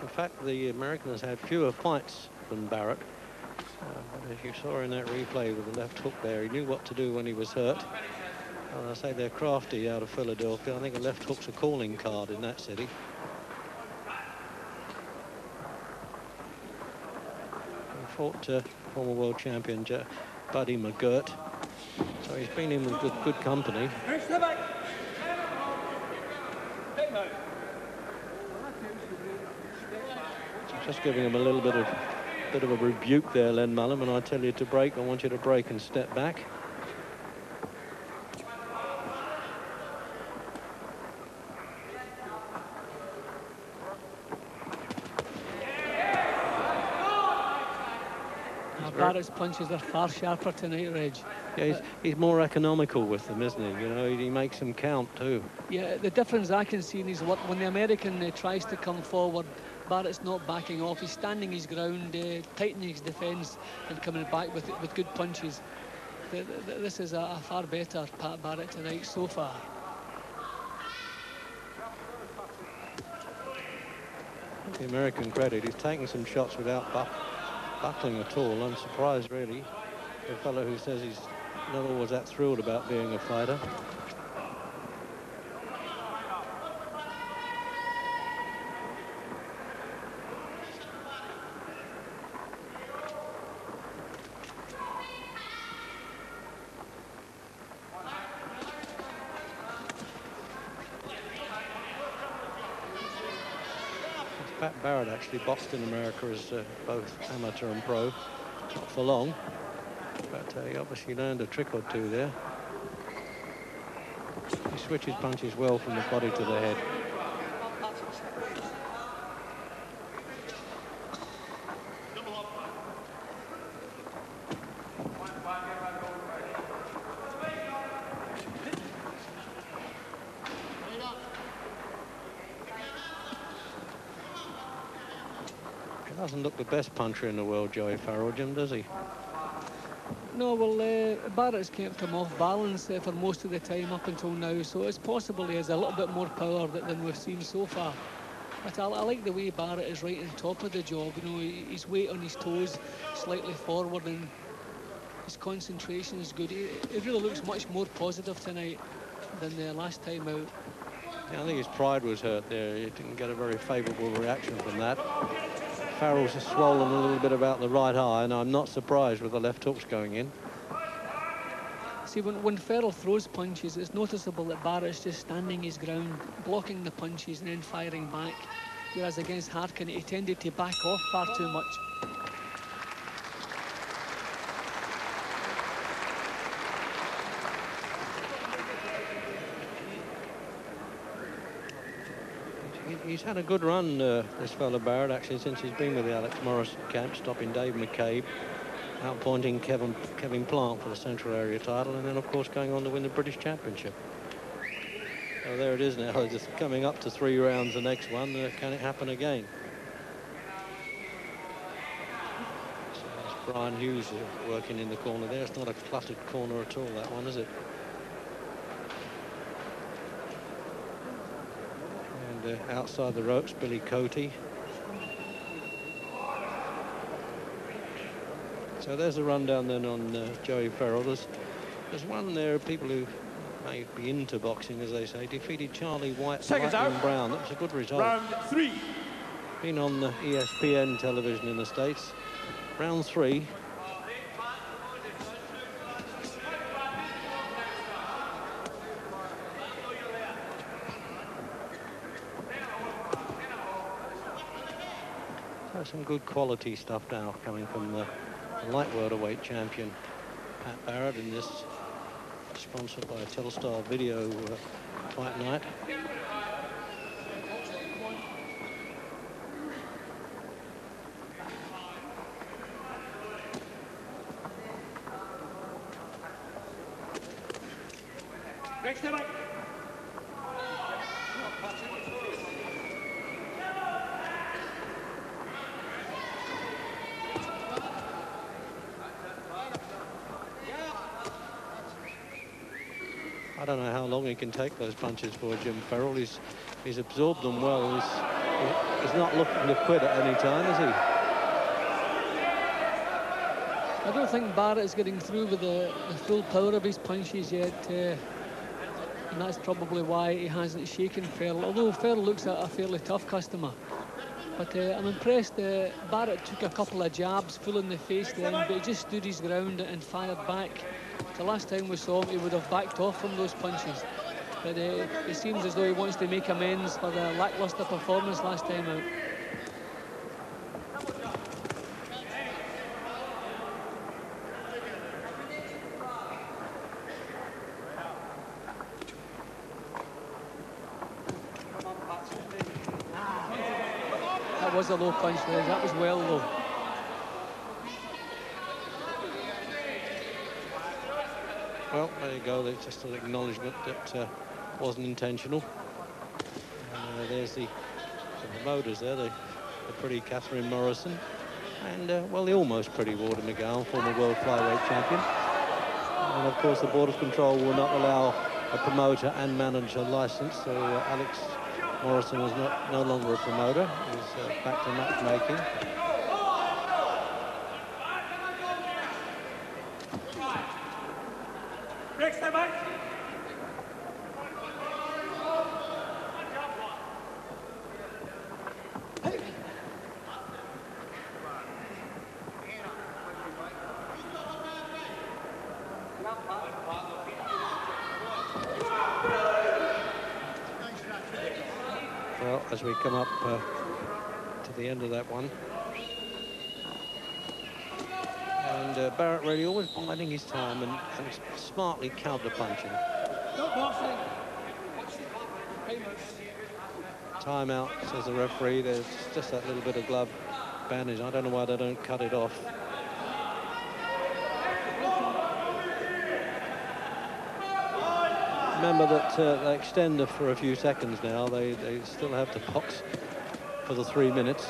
In fact, the American has had fewer fights than Barrett. But as you saw in that replay with the left hook there, he knew what to do when he was hurt. And I say they're crafty out of Philadelphia. I think a left hook's a calling card in that city. He fought former world champion Buddy McGirt. So he's been in with good company. Just giving him a little bit of a rebuke there, Len Mullum. When I tell you to break, I want you to break and step back. Barrett's punches are far sharper tonight, Reg. Yeah, he's more economical with them, isn't he? You know, he makes them count too. Yeah, the difference I can see in his work, when the American tries to come forward, Barrett's not backing off. He's standing his ground, tightening his defence and coming back with good punches. This is a far better Pat Barrett tonight so far. The American credit, he's taking some shots without buckling at all. I'm surprised, really. A fellow who says he's not always that thrilled about being a fighter. Pat Barrett actually boxed in America as both amateur and pro, not for long, but he obviously learned a trick or two there. He switches punches well from the body to the head. Doesn't look the best puncher in the world, Joey Farrell, Jim, does he? No, well, Barrett's kept him off balance for most of the time up until now, so it's possible he has a little bit more power than we've seen so far. But I like the way Barrett is right on top of the job. You know, his weight on his toes, slightly forward, and his concentration is good. It really looks much more positive tonight than the last time out. Yeah, I think his pride was hurt there. He didn't get a very favourable reaction from that. Farrell's swollen a little bit about the right eye, and I'm not surprised with the left hooks going in. See, when Farrell throws punches, it's noticeable that Barrett's just standing his ground, blocking the punches and then firing back. Whereas against Harkin, he tended to back off far too much. He's had a good run, this fella Barrett, actually, since he's been with the Alex Morrison camp, stopping Dave McCabe, outpointing Kevin Plant for the Central Area title, and then, of course, going on to win the British Championship. So there it is now, just coming up to 3 rounds, the next one. Can it happen again? So there's Brian Hughes working in the corner there. It's not a cluttered corner at all, that one, is it? And outside the ropes, Billy Coty. So there's a rundown then on Joey Farrell. There's one there, people who may be into boxing, as they say, defeated Charlie White and Brown. That was a good result. Round 3. Been on the ESPN television in the States. Round 3. So some good quality stuff now coming from the light welterweight champion Pat Barrett in this, sponsored by Telstar Video Fight Night. Next time. I don't know how long he can take those punches for, Jim Farrell. He's absorbed them well. He's not looking to quit at any time, is he? I don't think Barrett is getting through with the full power of his punches yet, and that's probably why he hasn't shaken Farrell, although Farrell looks a fairly tough customer. But I'm impressed. Barrett took a couple of jabs full in the face then, but he just stood his ground and fired back. The last time we saw him, he would have backed off from those punches. But it seems as though he wants to make amends for the lacklustre performance last time out. That was a low punch, that was well low. Well, there you go. There's just an acknowledgement that wasn't intentional. And there's the promoters there, the pretty Catherine Morrison, and well, the almost pretty Warder McGowan, former world flyweight champion. And of course, the Board of Control will not allow a promoter and manager license, so Alex Morrison is no longer a promoter. He's back to matchmaking. Next time, Mike. Well, as we come up to the end of that one. And Barrett really always biding his time and smartly counter-punching. Timeout, says the referee. There's just that little bit of glove bandage. I don't know why they don't cut it off. Remember that they extend it for a few seconds now. They still have to box for the 3 minutes.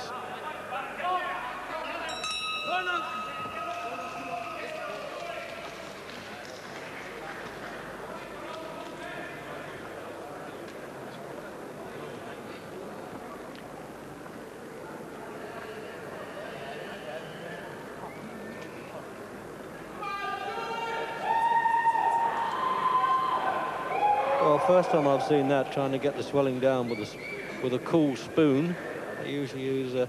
Well, first time I've seen that, trying to get the swelling down with a cool spoon. They usually use a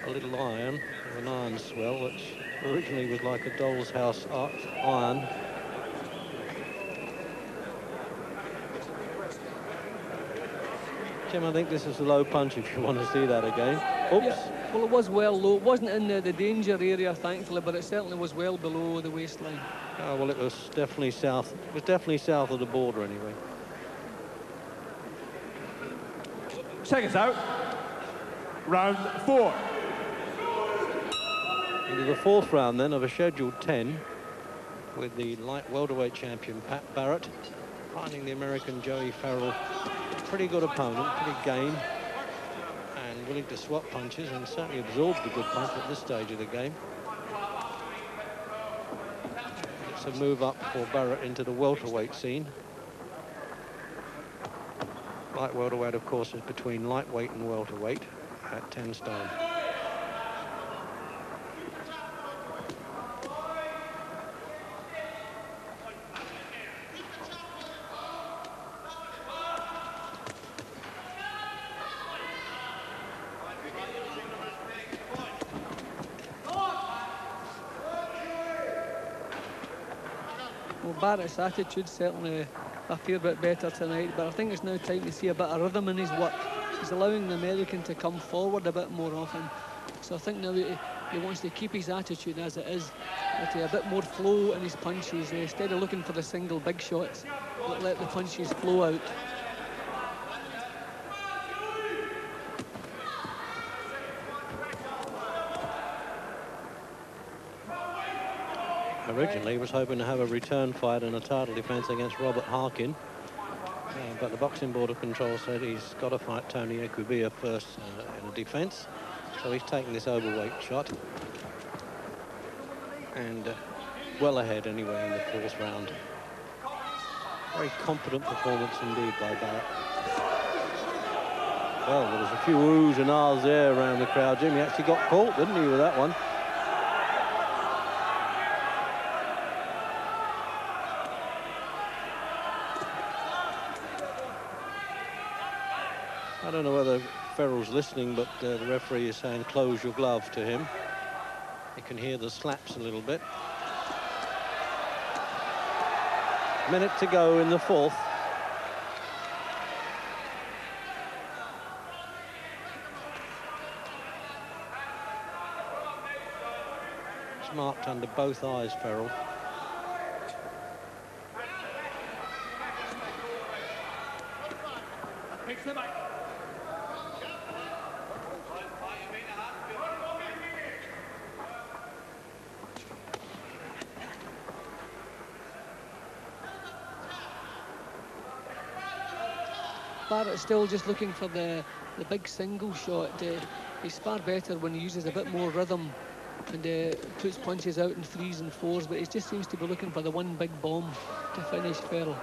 little iron, an iron swell, which originally was like a doll's house iron. Jim, I think this is a low punch if you want to see that again. Oops. Yeah, well, it was well low. It wasn't in the danger area, thankfully, but it certainly was well below the waistline. Oh, well, it was definitely south. It was definitely south of the border anyway. Seconds out. Round 4. Into the fourth round then of a scheduled 10 with the light welterweight champion Pat Barrett finding the American Joey Farrell a pretty good opponent, pretty game and willing to swap punches and certainly absorb the good punch at this stage of the game. It's a move up for Barrett into the welterweight scene. Light welterweight, of course, is between lightweight and welterweight at 10 stone. Well, Barrett's attitude certainly a fair bit better tonight, but I think it's now time to see a bit of rhythm in his work. He's allowing the American to come forward a bit more often. So I think now he wants to keep his attitude as it is, with a bit more flow in his punches. Instead of looking for the single big shots, let the punches flow out. Originally, he was hoping to have a return fight and a title defence against Robert Harkin. But the Boxing Board of Control said he's got to fight Tony Equibia first in a defence. So he's taking this overweight shot. And well ahead anyway in the fourth round. Very confident performance indeed by Barrett. Well, there was a few oohs and ahs there around the crowd. Jimmy actually got caught, didn't he, with that one? I don't know whether Farrell's listening, but the referee is saying close your glove to him. You can hear the slaps a little bit. Minute to go in the fourth. It's marked under both eyes, Farrell. Barrett's still just looking for the big single shot. He's far better when he uses a bit more rhythm and puts punches out in threes and fours, but he just seems to be looking for the one big bomb to finish Farrell.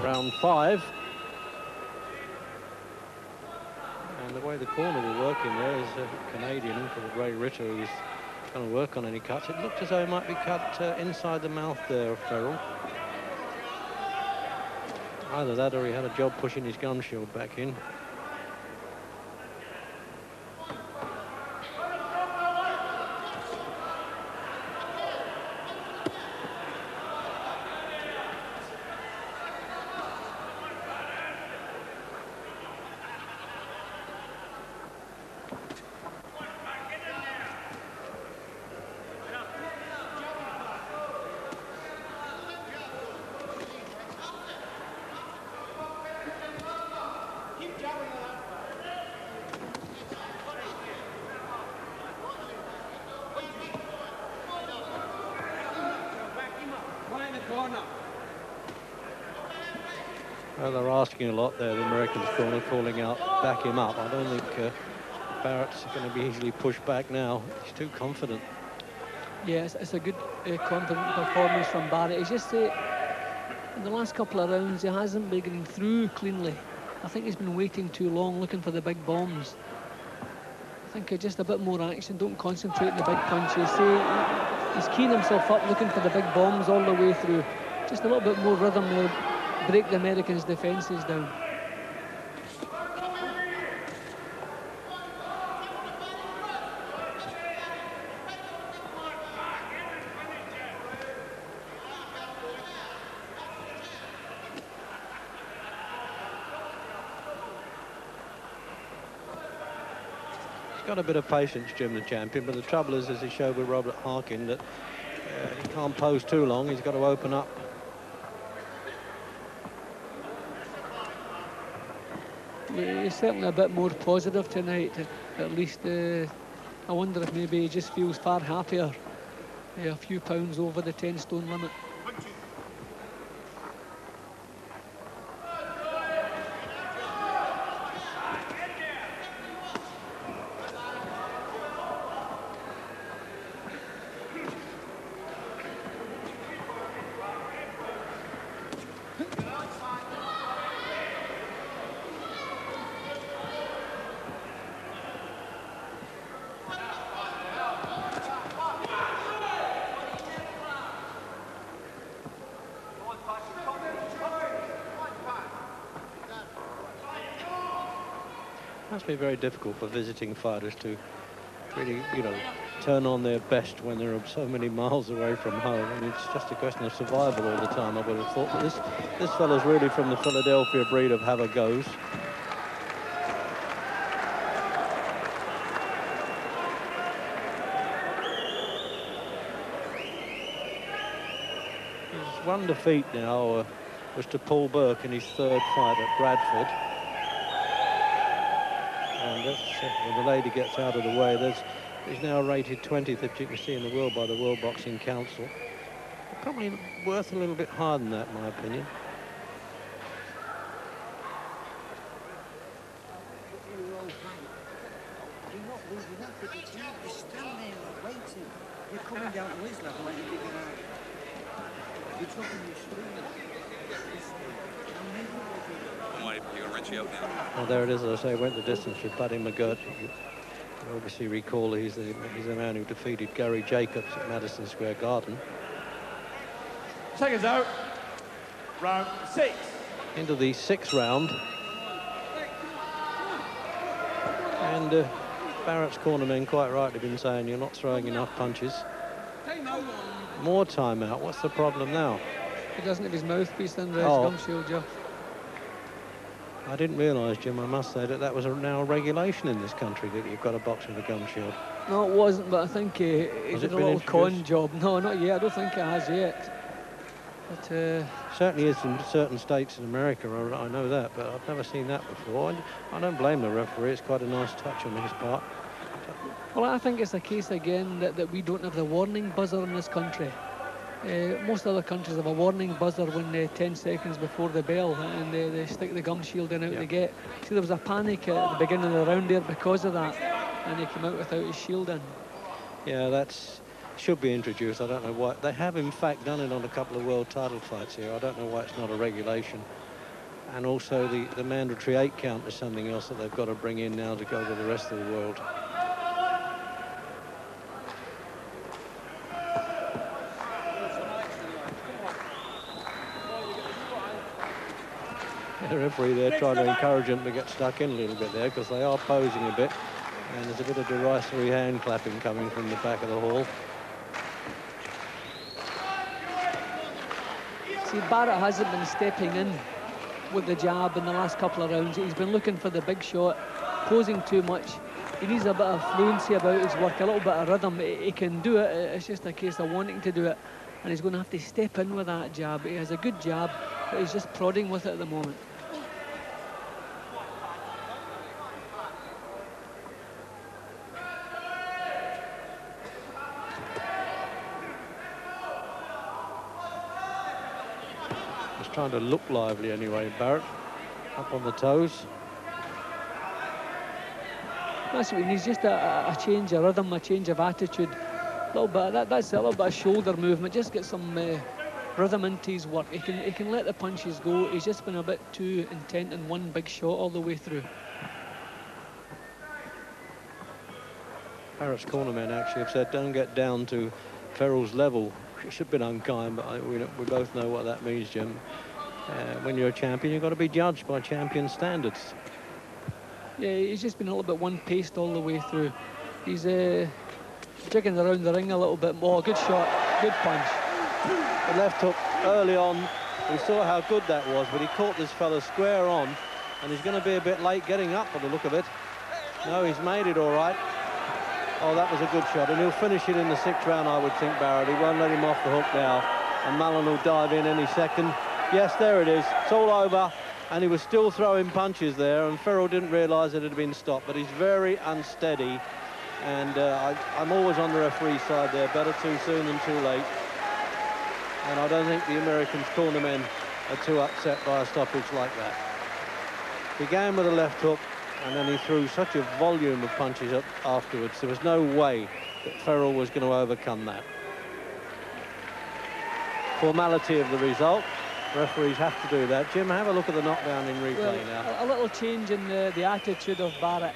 Round 5. And the way the corner were working there is a Canadian called Ray Ritter who's going to work on any cuts. It looked as though he might be cut inside the mouth there of Farrell. Either that or he had a job pushing his gum shield back in. Well, they're asking a lot there, the Americans corner, calling out, back him up. I don't think Barrett's going to be easily pushed back now. He's too confident. Yes, it's a good, confident performance from Barrett. He's just, in the last couple of rounds, he hasn't been getting through cleanly. I think he's been waiting too long, looking for the big bombs. I think just a bit more action, don't concentrate on the big punches. He's keying himself up, looking for the big bombs all the way through. Just a little bit more rhythm there, break the Americans' defences down. got a bit of patience, Jim, the champion, but the trouble is, as he showed with Robert Harkin, that he can't pose too long. He's got to open up. He's certainly a bit more positive tonight, at least. I wonder if maybe he just feels far happier, a few pounds over the 10-stone limit. Must be very difficult for visiting fighters to really, turn on their best when they're so many miles away from home. I mean, it's just a question of survival all the time, I would have thought. But this fellow's really from the Philadelphia breed of have-a-goes. His one defeat now was to Paul Burke in his third fight at Bradford. And that's, when the lady gets out of the way, he's now rated 20th, if you can see, in the world by the World Boxing Council. Probably worth a little bit higher than that, in my opinion. You're coming down to his level and you're dropping your shoulder. You're going to wrench you out now. Well, there it is, as I say, went the distance with Buddy McGirt. You obviously recall he's the man who defeated Gary Jacobs at Madison Square Garden. Seconds out. Round 6. Into the 6th round. And Barrett's cornermen quite rightly been saying you're not throwing enough punches. More time out. What's the problem now? He doesn't have his mouthpiece under his gum shield, Joe. I didn't realise, Jim, I must say, that was now a regulation in this country, that you've got to box with a gum shield. No, it wasn't, but I think he did a little con job. No, not yet. I don't think it has yet. But certainly is in certain states in America, I know that, but I've never seen that before. I don't blame the referee. It's quite a nice touch on his part. Well, I think it's a case again that we don't have the warning buzzer in this country. Most other countries have a warning buzzer when 10 seconds before the bell, and they stick the gum shield in out they get. See, there was a panic at the beginning of the round there because of that, and he came out without his shield in. Yeah, that's should be introduced. I don't know why. They have, in fact, done it on a couple of world title fights here. I don't know why it's not a regulation. And also the mandatory 8 count is something else that they've got to bring in now to go to the rest of the world. The referee there trying to encourage them to get stuck in a little bit there, because they are posing a bit, and there's a bit of derisory hand clapping coming from the back of the hall. See, Barrett hasn't been stepping in with the jab in the last couple of rounds. He's been looking for the big shot, posing too much. He needs a bit of fluency about his work, a little bit of rhythm. He can do it. It's just a case of wanting to do it, and he's going to have to step in with that jab. He has a good jab, but he's just prodding with it at the moment. Trying to look lively anyway, Barrett, up on the toes. That's what he needs, just a change of rhythm, a change of attitude. A little bit, that's a little bit of shoulder movement, just get some rhythm into his work. He can let the punches go. He's just been a bit too intent on one big shot all the way through. Barrett's cornermen actually have said don't get down to Ferrell's level. It should have been unkind, but we both know what that means, Jim. When you're a champion, you've got to be judged by champion standards. Yeah, he's just been a little bit one-paced all the way through. He's jigging around the ring a little bit more. Good shot, good punch. The left hook early on, we saw how good that was, but he caught this fella square on, and he's going to be a bit late getting up by the look of it. No, he's made it all right. Oh, that was a good shot, and he'll finish it in the 6th round, I would think, Barrett. He won't let him off the hook now, and Mallon will dive in any second. Yes, there it is. It's all over, and he was still throwing punches there, and Ferrell didn't realise it had been stopped, but he's very unsteady, and I'm always on the referee's side there. Better too soon than too late. And I don't think the Americans' cornermen are too upset by a stoppage like that. Began with a left hook, and then he threw such a volume of punches up afterwards. There was no way that Ferrell was going to overcome that. Formality of the result. Referees have to do that. Jim, have a look at the knockdown in replay now. A little change in the attitude of Barrett.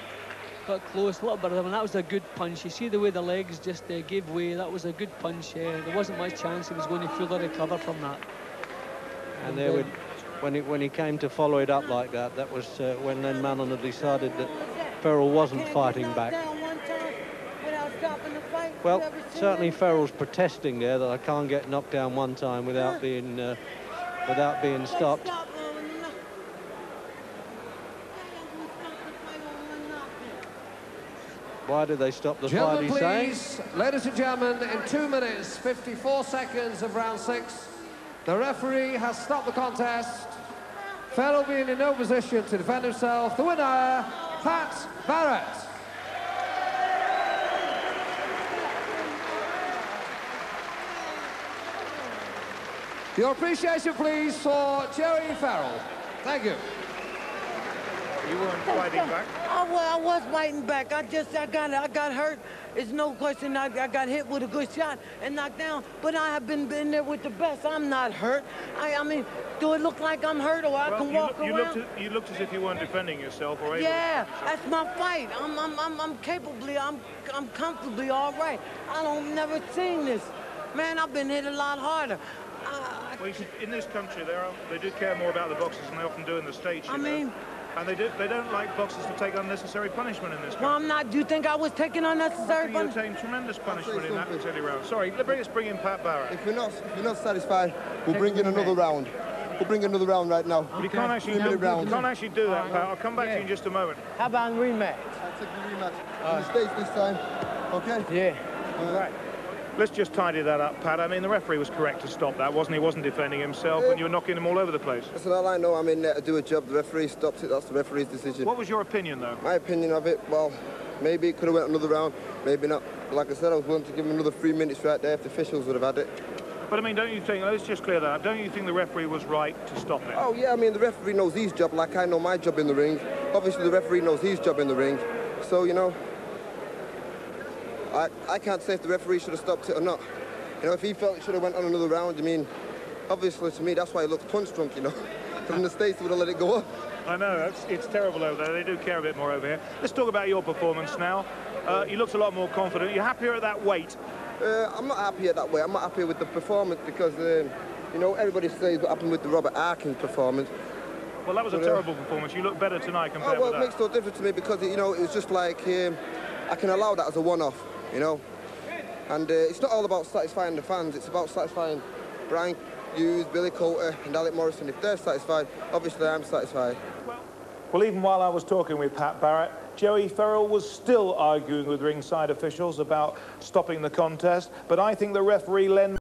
Got close, a little bit of them, and that was a good punch. You see the way the legs just gave way. That was a good punch. There wasn't much chance he was going to fully recover from that. And there when he came to follow it up like that, that was when then Mallon had decided that Ferrell wasn't fighting back. Well, certainly Ferrell's protesting there that I can't get knocked down one time without being stopped. Why did they stop the fight, he's saying? Ladies and gentlemen, in 2 minutes, 54 seconds of round 6, the referee has stopped the contest. Ferrell being in no position to defend himself. The winner, Pat Barrett. Your appreciation, please, for Jerry Ferrell. Thank you. You weren't fighting back? I was fighting back. I got hurt. It's no question. I got hit with a good shot and knocked down. But I have been there with the best. I'm not hurt. I mean, do it look like I'm hurt, or I can walk around? You looked as if you weren't defending yourself, or able yeah, that's my fight. I'm capably. I'm comfortably all right. I don't never seen this. Man, I've been hit a lot harder. Well, in this country, they do care more about the boxers than they often do in the States. I mean. And they don't like boxers to take unnecessary punishment in this country. Well, I'm not. Do you think I was taking unnecessary punishment? You obtained tremendous punishment in that particular round. Sorry, let's bring in Pat Barrett. If you're not satisfied, we'll bring in another round. We'll bring another round right now. You can't actually do that, Pat. I'll come back to you in just a moment. How about a rematch? I'll take the rematch. In the States this time. Okay? Yeah. All right. Let's just tidy that up, Pat. I mean, the referee was correct to stop that, wasn't he? He wasn't defending himself, and you were knocking him all over the place. That's all I know. I'm in there to do a job. The referee stops it. That's the referee's decision. What was your opinion, though? My opinion of it, well, maybe it could have went another round, maybe not. But like I said, I was willing to give him another 3 minutes right there if the officials would have had it. But, I mean, don't you think, let's just clear that up, don't you think the referee was right to stop it? Oh, yeah, I mean, the referee knows his job like I know my job in the ring. Obviously, the referee knows his job in the ring. So, you know, I can't say if the referee should have stopped it or not. You know, if he felt it should have went on another round, I mean, obviously to me, that's why he looks punch drunk, you know. From the States, he would have let it go up. I know, it's terrible over there. They do care a bit more over here. Let's talk about your performance now. You looked a lot more confident. You're happier at that weight? I'm not happy at that weight. I'm not happy with the performance because, you know, everybody says what happened with the Robert Arkins performance. Well, that was a terrible performance. You look better tonight compared well, to that. It makes no difference to me because, you know, it was just like, I can allow that as a one-off, you know. And it's not all about satisfying the fans, it's about satisfying Brian Hughes, Billy Coulter and Alec Morrison. If they're satisfied, obviously I'm satisfied. Well, even while I was talking with Pat Barrett, Joey Ferrell was still arguing with ringside officials about stopping the contest, but I think the referee lent